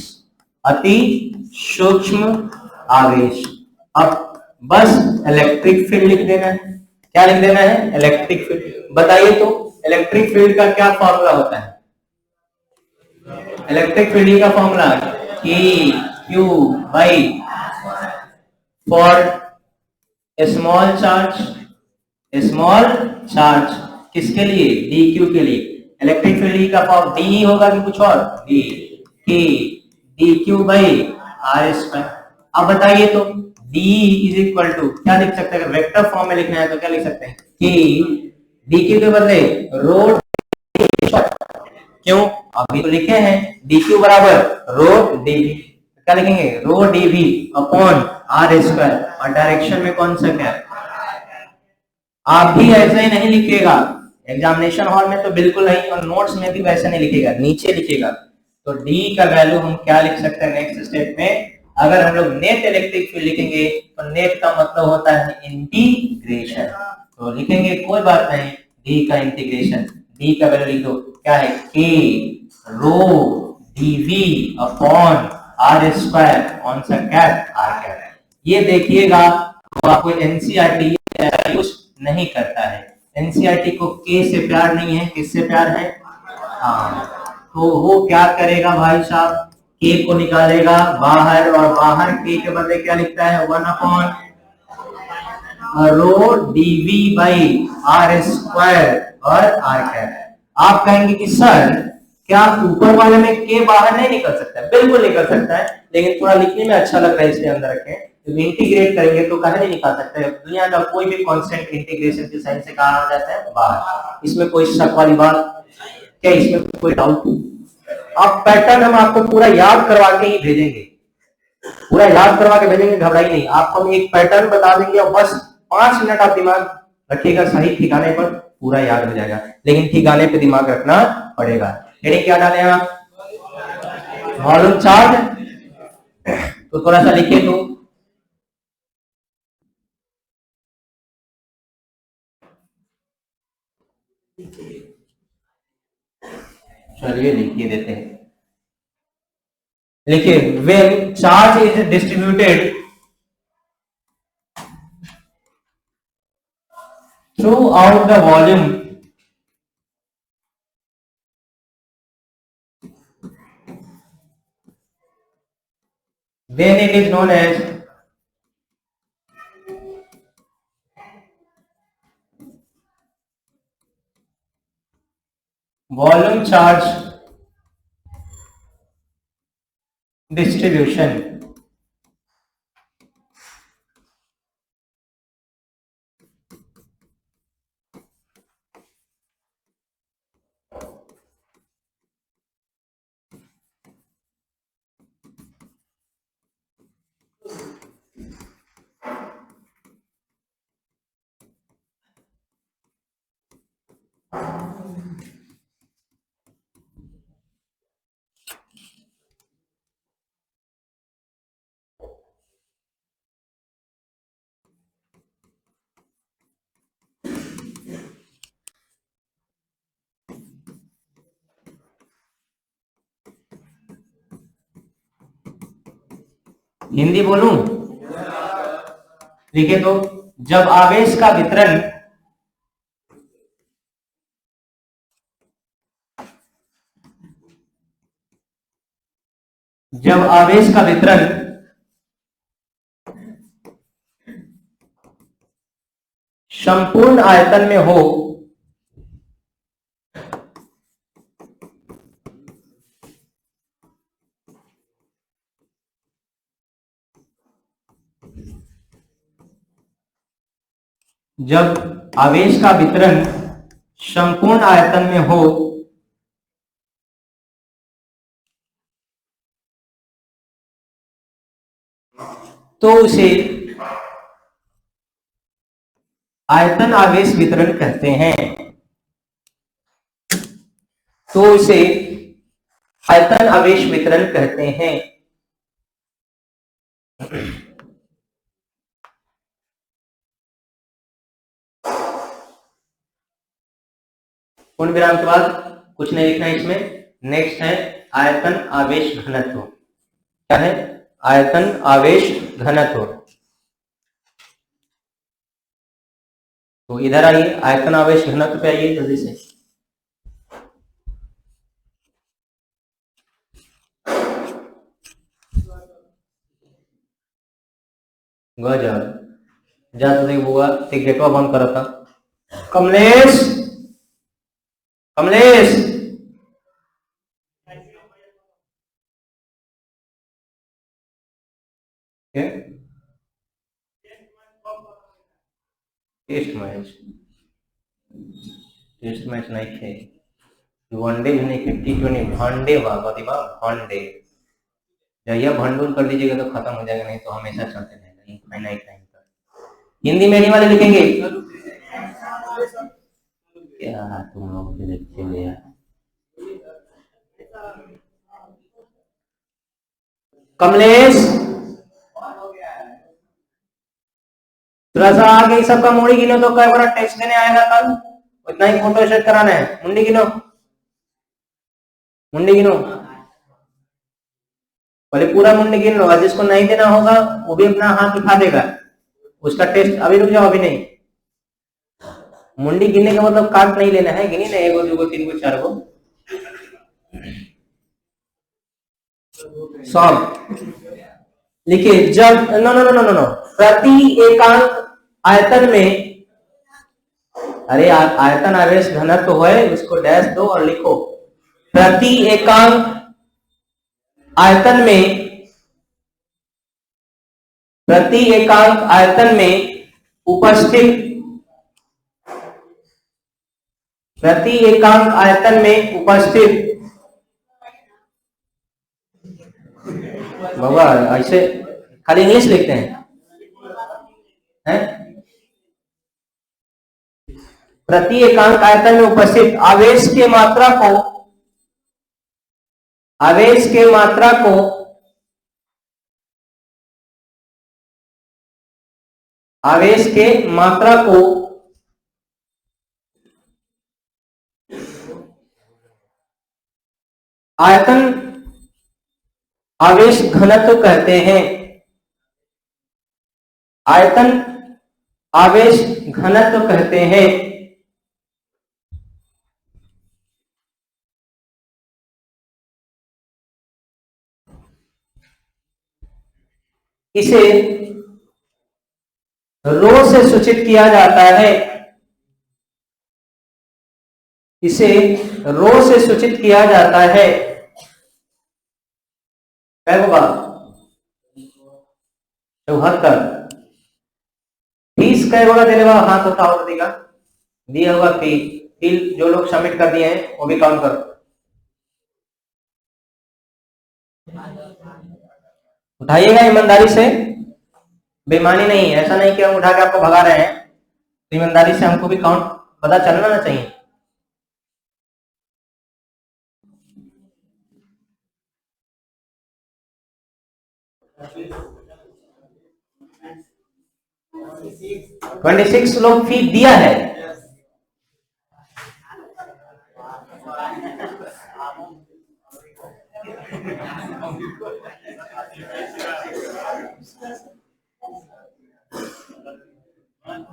अति सूक्ष्म आवेश। अब बस इलेक्ट्रिक फील्ड लिख देना है। क्या लिख देना है? Electric field. बताइए तो इलेक्ट्रिक फील्ड का क्या फॉर्मूला होता है? इलेक्ट्रिक फील्ड का formula E Q by for small charge किसके लिए? डी क्यू के लिए। इलेक्ट्रिक फील्ड का फॉर्म डी होगा कि कुछ और? D k d q by r square. अब बताइए तो D इज इक्वल टू क्या लिख सकते हैं? अगर वेक्टर फॉर्म में लिखना है तो क्या लिख सकते हैं? कि डी क्यू के बदले रो, क्यों? अभी तो लिखे हैं डी क्यू बराबर रो डी वी, क्या लिखेंगे? Rho D V upon are square. और डायरेक्शन में कौन सा क्या है? आप भी ऐसे ही नहीं लिखिएगा, एग्जामिनेशन हॉल में तो बिल्कुल नहीं, और नोट्स में भी वैसे नहीं लिखेगा, नीचे लिखेगा। तो डी का वैल्यू हम क्या लिख सकते हैं नेक्स्ट स्टेप में? अगर हम लोग नेट इलेक्ट्रिक फील्ड लिखेंगे तो नेट का मतलब होता है इंटीग्रेशन, तो लिखेंगे कोई बात नहीं, डी का इंटीग्रेशन। डी का वैल्यू लिख दो, क्या है? के rho DV upon are square, कौन सा कैप? Are cap. ये देखिएगा तो आपको एनसीईआरटी यूज नहीं करता है। एनसीईआरटी को के से प्यार नहीं है, किससे प्यार है? हाँ, तो वो क्या करेगा भाई साहब? के को निकालेगा बाहर, और बाहर के के बदले क्या लिखता है? 1 upon rho dv by r square और आर कैप। आप कहेंगे कि सर क्या ऊपर वाले में के बाहर नहीं निकल सकता? बिल्कुल निकल सकता है, लेकिन थोड़ा लिखने में अच्छा लग रहा है इसलिए अंदर रखें। जब इंटीग्रेट करेंगे तो कहे नहीं निकाल सकते? दुनिया का कोई भी कांस्टेंट इंटीग्रेशन की साइन से कहा हो जाता है? बाहर। इसमें कोई शक वाली बात क्या? इसमें कोई डाउट? अब पैटर्न हम आपको पूरा याद करवा के ही भेजेंगे, पूरा याद करवा के भेजेंगे, घबराइए नहीं। आपको हम एक पैटर्न बता देंगे और बस 5 मिनट आप दिमाग रखिएगा, सही ठिकाने पर पूरा याद हो जाएगा, लेकिन ठिकाने पे दिमाग रखना पड़ेगा। हेडिंग क्या डालें आप? Volume charge. तो थोड़ा सा लिखिए तो चलिए लिखिए देते हैं। लिखिए, when charge is distributed throughout the volume then it is known as volume charge distribution। Hindi बोलूं? लिखे तो, जब आवेश का वितरण जब आवेश का वितरण संपूर्ण आयतन में हो जब आवेश का वितरण संपूर्ण आयतन में हो तो उसे आयतन आवेश वितरण कहते हैं। तो उसे आयतन आवेश वितरण कहते हैं। पूर्ण विराम के बाद कुछ नहीं लिखना है इसमें। नेक्स्ट है आयतन आवेश घनत्व। क्या है? आयतन आवेश घनत्व। तो इधर आइए, आयतन आवेश घनत्व पे आइए जल्दी से। गजब। जा तो देख बुआ ते गेटवा बंद करता। Kamlesh, Kamlesh, test match, test match नहीं थे, वनडे भी नहीं थे, T20 भांडे बाबा दिबा भांडे। जहिया भंडूल कर दीजिएगा तो खत्म हो जाएगा, नहीं तो हमेशा चलते रहेगा इनफाइनाइट टाइम तक। हिंदी में नहीं वाले लिखेंगे। क्या तुम लोग भी देखते हुए यार। कमलेश, थोड़ा सा आगे सबका मुंडी गिनो तो कई बार टेस्ट देने आएगा कल। इतना ही फोटो सेट कराना है। मुंडी गिनो, मुंडी गिनो, पहले पूरा मुंडी गिन लो। जिसको नहीं देना होगा वो भी अपना हाथ उठा देगा। उसका टेस्ट अभी रुक जाओ, अभी नहीं। मुंडी गिनने का मतलब काट नहीं लेना है, गिनी ना 1 2 3 4 सॉल्व। लिखिए, जब नो नो नो नो नो प्रति एकांक आयतन में, अरे आयतन आवेश घनत्व तो है, उसको डैश दो और लिखो प्रति एकांक आयतन में, प्रति एकांक आयतन में उपस्थित, प्रति एकांक आयतन में उपस्थित, बाबा ऐसे खाली इंग्लिश लिखते हैं, प्रति एकांक आयतन में उपस्थित आवेश के मात्रा को, आवेश के मात्रा को आवेश के मात्रा को आयतन आवेश घनत्व कहते हैं। आयतन आवेश घनत्व कहते हैं। इसे रो से सूचित किया जाता है। इसे रो से सूचित किया जाता है। क्या होगा? 74। फीस क्या होगा? देने वाला हाथ उठाओ तो देगा। दिया होगा फी, फी जो लोग सबमिट कर दिए हैं वो भी काउंट करो। उठाइएगा ईमानदारी से, बेईमानी नहीं, ऐसा नहीं कि हम उठा के आपको भगा रहे हैं। तो ईमानदारी से हमको भी काउंट पता चलना ना चाहिए। $26 लोग फी दिया है।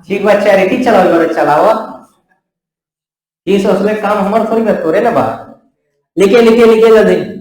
ठीक बा, चैरिटी चलाओ, चलाओ। ये सोचले काम हमारे थोड़ी कर तोरे ना बा। लिखे लिखे लिखे जल्दी।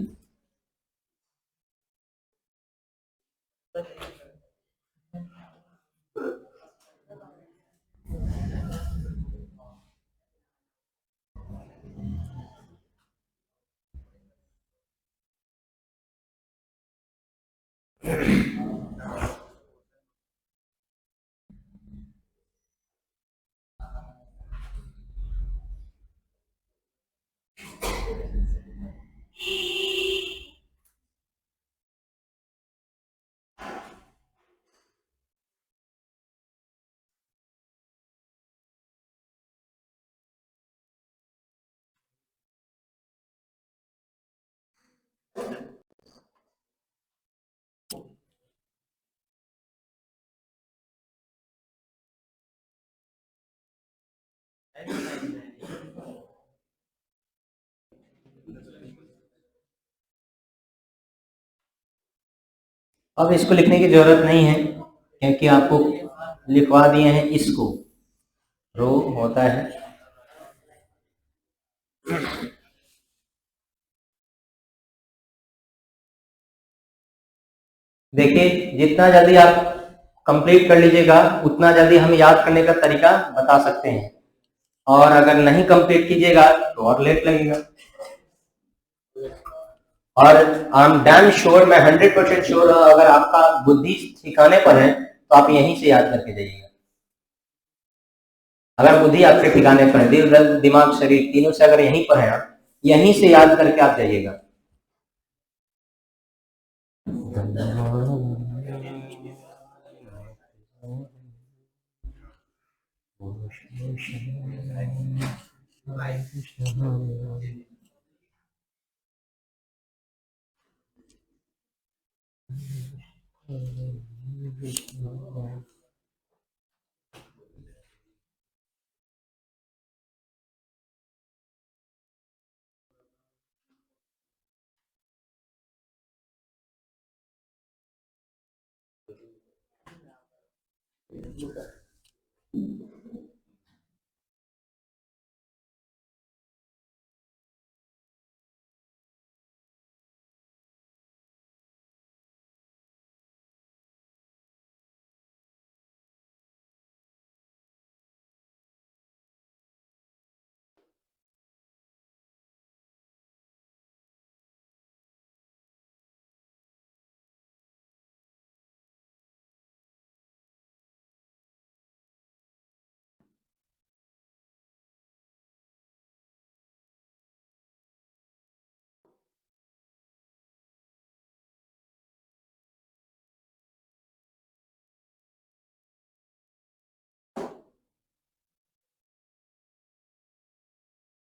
अब इसको लिखने की जरूरत नहीं है क्योंकि आपको लिखवा दिए हैं इसको। रो होता है, देखिए जितना जल्दी आप कंप्लीट कर लीजिएगा उतना जल्दी हम याद करने का तरीका बता सकते हैं, और अगर नहीं कंप्लीट कीजिएगा तो और लेट लगेगा। और आई एम डैम श्योर, मैं 100% श्योर, अगर आपका बुद्धि ठिकाने पर है तो आप यहीं से याद करके जाइएगा। अगर बुद्धि आपके ठिकाने पर है, दिल दिमाग शरीर तीनों से अगर यहीं पर है, यहीं से याद करके आप जाइएगा।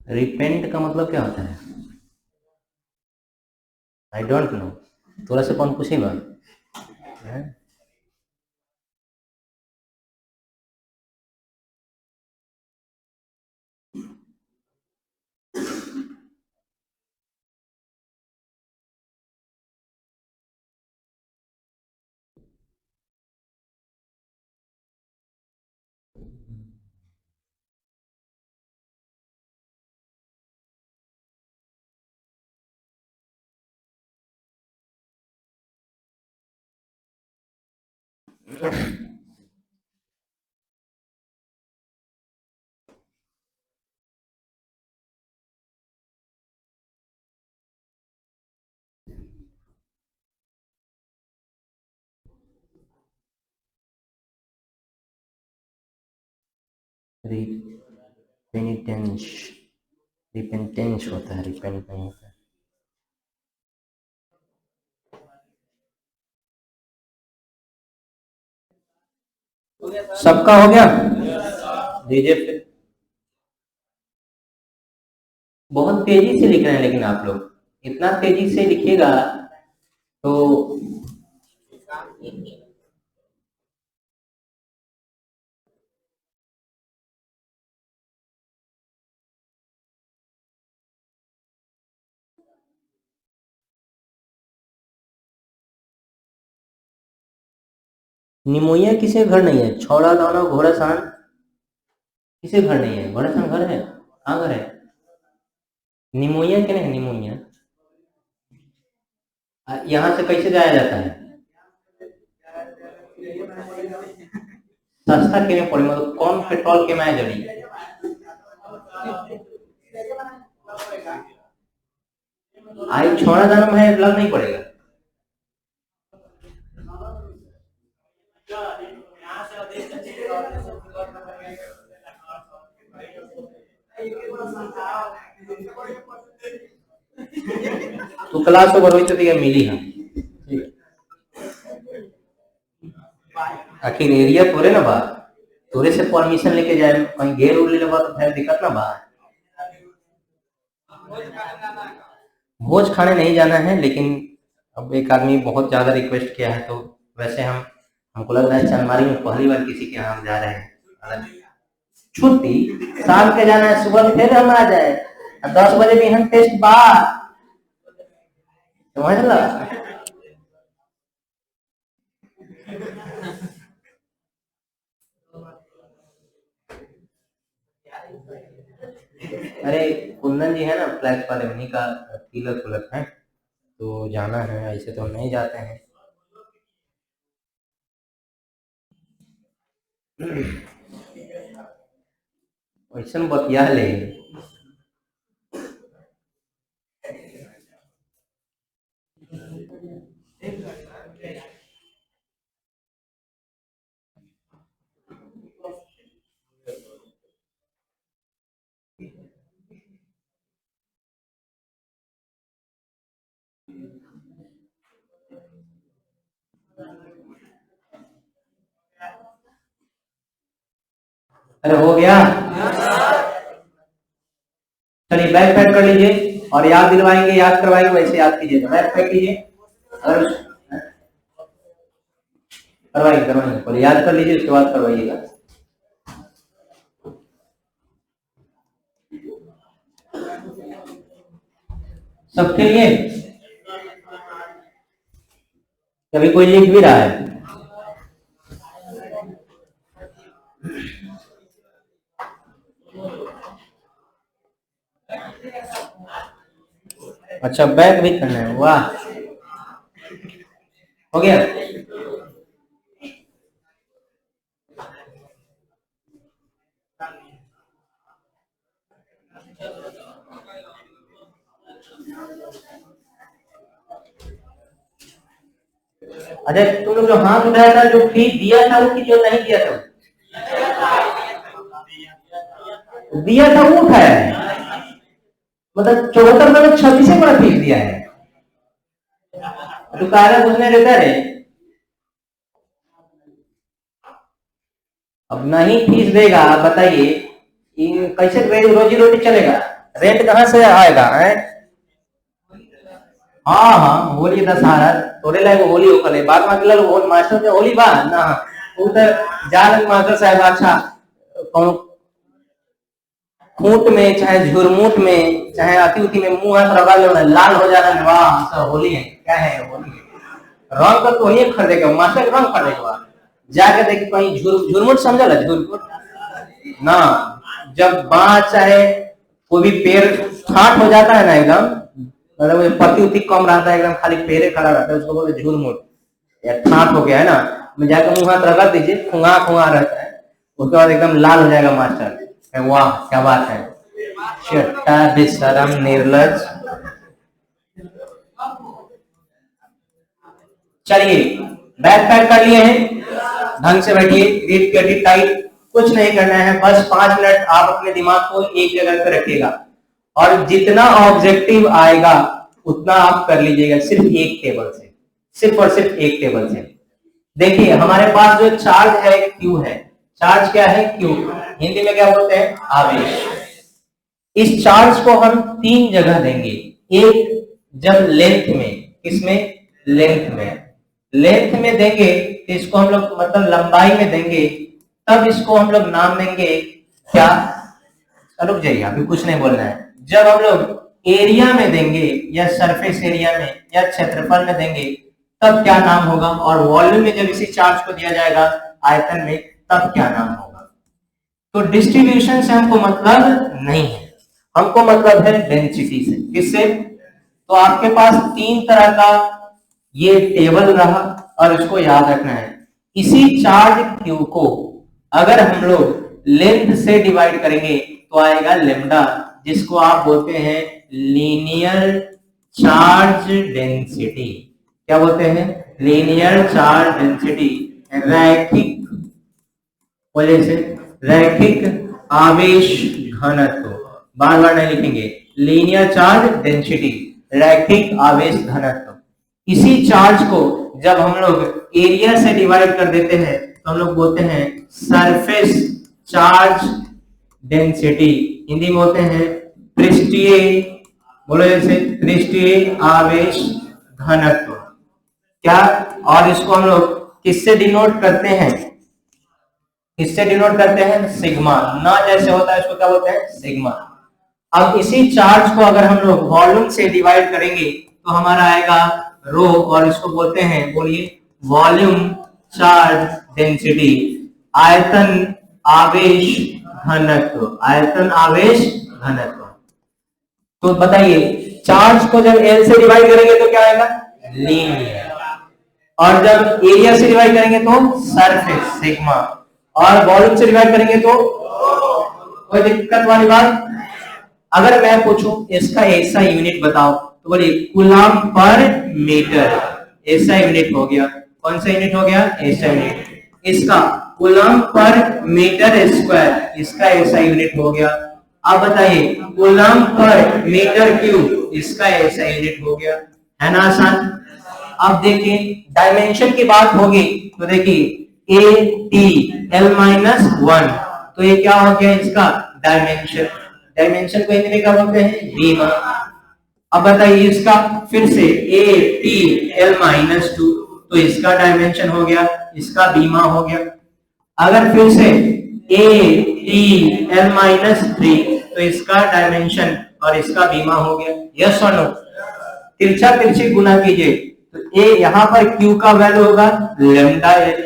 रिपेंट का मतलब क्या होता है? आई डोंट नो, थोड़ा सा कौन पूछेगा? रिपेनिटेंस, रिपेंटेंस होता है, रिपेंट नहीं होता है। सबका हो गया? दीजिए फिर। बहुत तेजी से लिख रहे हैं लेकिन आप लोग, इतना तेजी से लिखिएगा तो निमोनिया किसे घर नहीं है? छौड़ा दाना घोड़ा सान किसे घर नहीं है? घोड़ा सान घर है, कहाँ घर है? निमोनिया क्या है? निमोनिया यहाँ से कैसे जाया जाता है? सस्ता क्यों पड़े, मतलब कौन पेट्रोल के मैं जड़ी? आई छोड़ा दाना में लग नहीं पड़ेगा। तो क्लास ओवर हुई तो मिली हम आखिर एरिया तोरे ना बा, तोरे से परमिशन लेके जाए कहीं घेर उड़ ले तो फिर दिक्कत ना बा। भोज खाने नहीं जाना है, लेकिन अब एक आदमी बहुत ज्यादा रिक्वेस्ट किया है तो वैसे हमको लग रहा है चंदमारी में पहली बार किसी के यहाँ हम जा रहे हैं। छुट्टी शाम के जाना है, सुबह फिर हम आ जाए, 10 बजे भी हम टेस्ट बा, समझ ला। अरे कुंदन जी है ना फ्लैट वाले, उन्हीं का तिलक उलक है, तो जाना है, ऐसे तो हम नहीं जाते हैं। ऐसा बतिया ले। अरे हो गया, चलिए बैग पैक कर लीजिए और याद दिलवाएंगे, याद करवाएंगे, वैसे याद कीजिएगा। बैग पैक कीजिए, अगर करवाइए करवाइए, पहले याद कर लीजिए, उसके बाद करवाइएगा। सबके लिए कभी कोई लिख भी रहा है? अच्छा बैक भी करना है, वाह, हो गया। अच्छा तुम लोग जो हाथ उठाया था, जो फीस दिया था वो कि जो नहीं दिया था? दिया था वो उठाया है, मतलब 74 में 36 से बड़ा फीस दिया है। तो काला पूछने देता रे, अब नहीं फीस देगा, आप बताइए कैसे रोजी रोटी चलेगा? रेंट कहाँ से आएगा है? हाँ हाँ होली दशहरा तोरे लागे होली होकले बाद में अगला लोग मास्टर के होली बा ना, वो तो जान मास्टर साहब अच्छा कौन खूंट में चाहे झुरमुट में चाहे अति उति में मुंह हाथ रगड़ लो ना, लाल हो जाना, वाह सब होली है, क्या है होली है। रंग का तो वही खरीदेगा मास्टर, रंग खरीदेगा जाके देखिए कहीं झुरमुट समझा ला, झुरमुट ना, जब बाँस चाहे कोई भी पेड़ ठाट हो जाता है ना एकदम, मतलब पत्ती उत्ती कम रहता है एकदम, खाली पेड़े खड़ा रहता है, उसको बोलते झुरमुट या ठाट हो गया है ना, में जाकर मुंह हाथ रगड़ दीजिए, खुंगा खुंगा रहता है, उसके बाद एकदम लाल हो जाएगा मास्टर। वाह क्या बात है, चट्टा बेशरम निर्लज। चलिए बैग पैक कर लिए हैं, ढंग से बैठिए, रीड गेट इट टाइट, कुछ नहीं करना है, बस 5 मिनट आप अपने दिमाग को एक जगह पर रखिएगा और जितना ऑब्जेक्टिव आएगा उतना आप कर लीजिएगा, सिर्फ एक टेबल से, सिर्फ और सिर्फ एक टेबल से। देखिए हमारे पास जो चार्ज है क्यू है, चार्ज क्या है? क्यू, हिंदी में क्या बोलते हैं? आवेश। इस चार्ज को हम 3 जगह देंगे, एक जब लेंथ में, किसमें? लेंथ में, लेंथ में देंगे तो इसको हम लोग मतलब लंबाई में देंगे, तब इसको हम लोग नाम देंगे क्या? रुक जाइए अभी कुछ नहीं बोलना है। जब हम लोग एरिया में देंगे या सरफेस एरिया में या क्षेत्रफल में देंगे तब क्या नाम होगा, और वॉल्यूम में जब इसी चार्ज को दिया जाएगा आयतन में तब क्या नाम होगा। तो डिस्ट्रीब्यूशन से हमको मतलब नहीं है, हमको मतलब है डेंसिटी से। किससे? तो आपके पास 3 तरह का ये टेबल रहा और इसको याद रखना है। इसी चार्ज क्यू को अगर हम लोग लेंथ से डिवाइड करेंगे तो आएगा लेमडा, जिसको आप बोलते हैं लीनियर चार्ज डेंसिटी। क्या बोलते हैं? लीनियर चार्ज डेंसिटी, रैखिक, बोले से रैखिक आवेश घनत्व, बार बार नहीं लिखेंगे, लीनियर चार्ज डेंसिटी, रैखिक आवेश घनत्व। इसी चार्ज को जब हम लोग एरिया से डिवाइड कर देते हैं तो हम लोग बोलते हैं सरफेस चार्ज डेंसिटी, हिंदी में बोलते हैं पृष्ठीय, बोलो जैसे पृष्ठीय आवेश घनत्व। क्या? और इसको हम लोग किससे डिनोट करते हैं? किससे डिनोट करते हैं? सिग्मा, ना जैसे होता है इसको क्या बोलते हैं? सिग्मा। अब इसी चार्ज को अगर हम लोग वॉल्यूम से डिवाइड करेंगे तो हमारा आएगा रो, और इसको बोलते हैं, बोलिए, वॉल्यूम चार्ज डेंसिटी, आयतन आवेश घनत्व, आयतन आवेश घनत्व। तो बताइए चार्ज को जब L से डिवाइड करेंगे तो क्या आएगा? लीनियर। और जब एरिया से डिवाइड करेंगे तो सरफेस सिग्मा, और वॉल्यूम से डिवाइड करेंगे तो कोई दिक्कत वाली बात? अगर मैं पूछूं इसका ऐसा यूनिट बताओ तो बोलिए कूलम पर मीटर, ऐसा यूनिट हो गया। कौन सा यूनिट हो गया? ऐसा यूनिट। इसका कूलम पर मीटर स्क्वायर, इसका ऐसा यूनिट हो गया। अब बताइए कूलम पर मीटर क्यूब, इसका ऐसा यूनिट हो गया। है ना आसान? अब देखिए डायमेंशन की बात होगी तो देखिए ए टी एल माइनस 1, तो ये क्या हो गया इसका डायमेंशन। डायमेंशन को हिंदी में क्या बोलते हैं? बीमा। अब बताइए इसका फिर से ए टी एल माइनस 2, तो इसका डायमेंशन हो गया, इसका बीमा हो गया। अगर फिर से ए टी एल माइनस 3, तो इसका डायमेंशन और इसका बीमा हो गया। यस और नो? तिरछा तिरछी गुना कीजिए तो ए यहाँ पर क्यू का वैल्यू होगा लेमडा एल।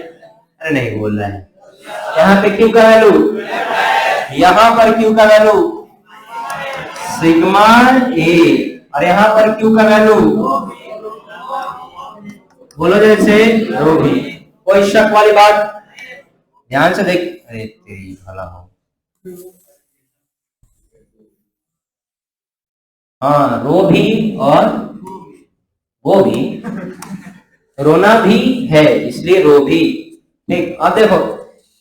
अरे नहीं बोल रहा है, यहाँ पे क्यू का वैल्यू, यहाँ पर क्यू का वैल्यू सिग्मा ए, और यहाँ पर क्यू का वैल्यू बोलो जैसे रो भी। कोई शक वाली बात? ध्यान से देख। अरे तेरी भला हो। हाँ रो भी और वो भी, रोना भी है इसलिए रो भी। ठीक, अब देखो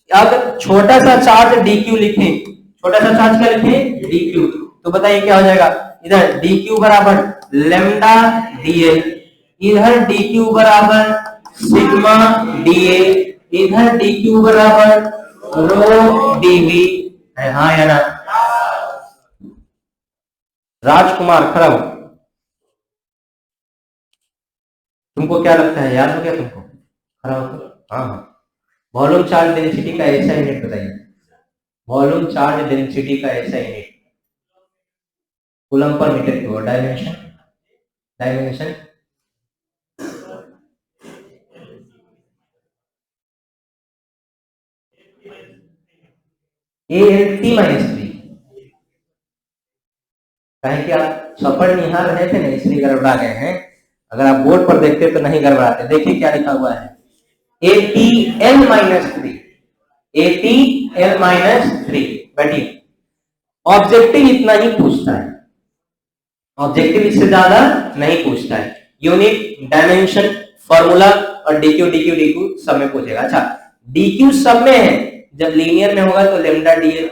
अब छोटा सा चार्ज dq लिखें, छोटा सा चार्ज क्या लिखें? dq। तो बताइए क्या हो जाएगा? इधर dq बराबर लेमडा dl, इधर dq बराबर सिग्मा dA, इधर dq बराबर रो dV है। हाँ या ना? राजकुमार खड़ा हो, तुमको क्या लगता है? याद हो गया तुमको? खड़ा हो। हाँ हाँ, वॉल्यूम चार्ज डेंसिटी का ऐसा यूनिट बताइए। वॉल्यूम चार्ज डेंसिटी का ऐसा यूनिट कूलम पर metre cube. Dimension, dimension ALT minus 3। कहें कि आप छप्पड़ निहार रहे थे ना इसलिए गड़बड़ा गए हैं। अगर आप बोर्ड पर देखते तो नहीं गड़बड़ाते। देखिए क्या लिखा हुआ है, ATL माइनस 3, ATL माइनस 3। बैठिए, ऑब्जेक्टिव इतना ही पूछता है, ऑब्जेक्टिव इससे ज्यादा नहीं पूछता है। यूनिट, डायमेंशन, फॉर्मूला और डीक्यू डीक्यू डीक्यू सब में पूछेगा। अच्छा डीक्यू सब में है, जब लीनियर में होगा तो लेमडा डीए,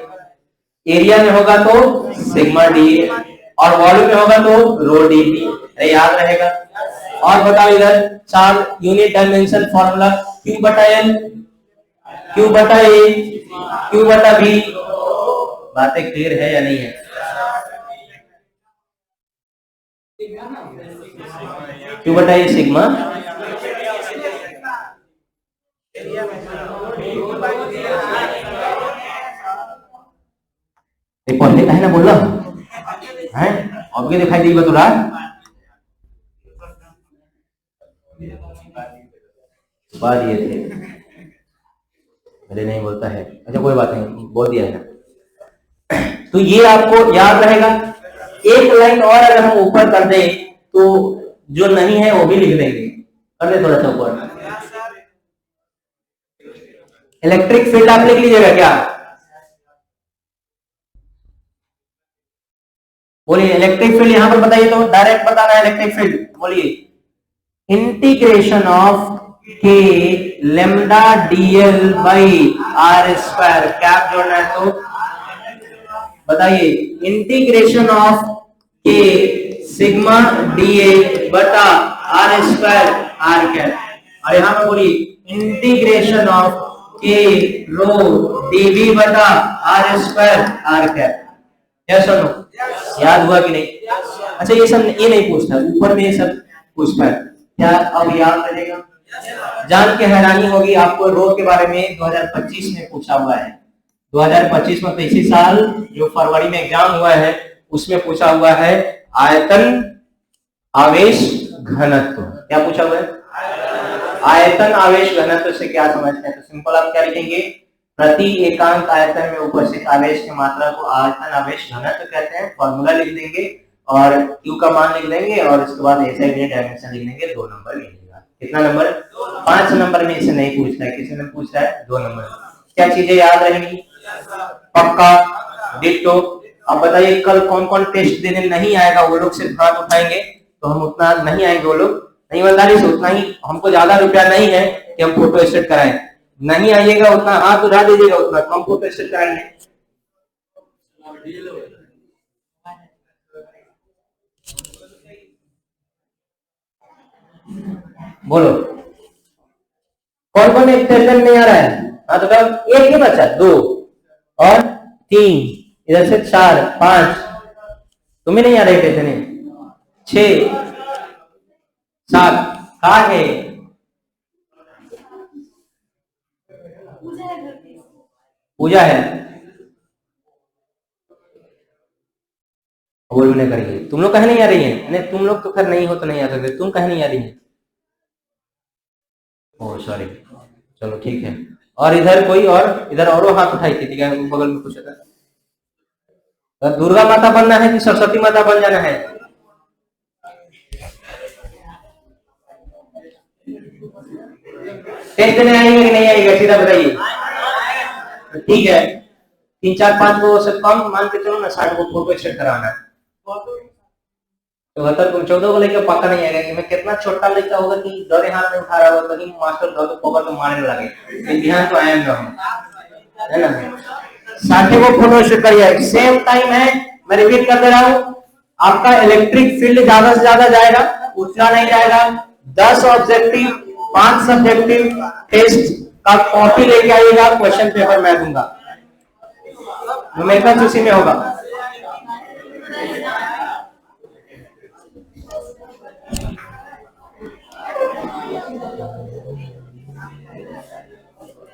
एरिया में होगा तो सिग्मा डीए, और वॉल्यूम में होगा तो रो डीबी। याद रहेगा। और बताओ इधर चार यूनिट, डायमेंशन, फॉर्मूला क्यू बटा एल, क्यू बटा ए, क्यू बटा बी। बातें क्लियर है या नहीं है? क्यू बटा ए सिग्मा, पढ़ने का है ना बोल रहा है, अब क्या दिखाई दी बतुरा? बात ये थे, अरे नहीं बोलता है। अच्छा कोई बात नहीं, बोल दिया है ना। तो ये आपको याद रहेगा। एक लाइन और अगर हम ऊपर कर दें तो जो नहीं है वो भी लिख देंगे। कर दे थोड़ा सा ऊपर। इलेक्ट्रिक फील्ड आप लिख लीजिएगा क्या? बोलिए इलेक्ट्रिक फील्ड यहां पर बताइए, तो डायरेक्ट बताना है इलेक्ट्रिक फील्ड। बोलिए integration of k lambda dl by r square. क्या जोड़ना है तो बताइए, integration of k sigma da बटा आर स्क्वायर आर कैप। और यहां पर बोलिए integration of k rho dv बटा r square r cap. Yes और नो? याद हुआ कि नहीं? अच्छा ये सब ये नहीं पूछता, ऊपर में ये सब पूछता है। क्या अब याद रहेगा? जान के हैरानी होगी आपको, रो के बारे में 2025 में पूछा हुआ है। 2025 में तो इसी साल जो फरवरी में एग्जाम हुआ है उसमें पूछा हुआ है आयतन आवेश घनत्व। क्या पूछा हुआ है? आयतन आवेश घनत्व से क्या समझते हैं? तो सिंपल आप क्या लिखेंगे, प्रति एकांक आयतन में उपस्थित आवेश की मात्रा को आयतन आवेश घनत्व कहते हैं। फॉर्मूला लिख देंगे और Q का मान लिख देंगे और उसके बाद ऐसे डायमेंशन लिख देंगे, 2 नंबर मिलेगा। कितना नंबर? 5 नंबर में इसे नहीं पूछता है, किसी ने पूछ रहा है 2 नंबर। क्या चीजें याद रहेंगी? पक्का, डिट्टो। अब बताइए कल कौन कौन टेस्ट देने नहीं आएगा, वो लोग सिर्फ हाथ उठाएंगे, तो हम उतना नहीं आएंगे, वो लोग नहीं, ईमानदारी से उतना ही, हमको ज्यादा रुपया नहीं है कि हम फोटो स्टेट कराएं, नहीं आइएगा उतना हाथ उठा दीजिएगा, उतना कम फोटो स्टेट कराएंगे। बोलो कौन कौन एक टेंशन नहीं आ रहा है? हाँ तो एक ही बचा, 2 और 3, इधर से 4 5, तुम्हें नहीं आ रही टेंशन, 6 7 कहा है? पूजा है, बोल भी नहीं करिए। तुम लोग कहे नहीं आ रही है? नहीं तुम लोग तो खैर नहीं हो तो नहीं आ सकते, तुम कहे नहीं आ रही है? ओह सॉरी, चलो ठीक है। और इधर कोई और, इधर औरों हाथ उठाई थी, ठीक है, बगल में पूछा था। तो दुर्गा माता बनना है कि सरस्वती माता बन जाना है? टेस्ट देने आएंगे कि नहीं आएगा, सीधा बताइए। ठीक है, 3 4 5 को से कम मान के चलो ना, 60 को फोटो स्टेट कराना है। तो बता तुम 14 को लेकर पक्का नहीं आएगा कि मैं कितना छोटा लड़का होगा कि डरे हाथ में उठा रहा होगा, कहीं मास्टर घर को पकड़ के मारने लगे, ध्यान तो आया ना, है ना? 60 को फोटो स्टेट करिए, सेम टाइम है। मैं रिपीट कर दे रहा हूँ, आपका इलेक्ट्रिक फील्ड ज्यादा से ज्यादा जाएगा, उतना नहीं जाएगा। 10 ऑब्जेक्टिव 5 सब्जेक्टिव टेस्ट का कॉपी लेके आइएगा, क्वेश्चन पेपर मैं दूंगा, न्यूमेरिकल उसी में होगा।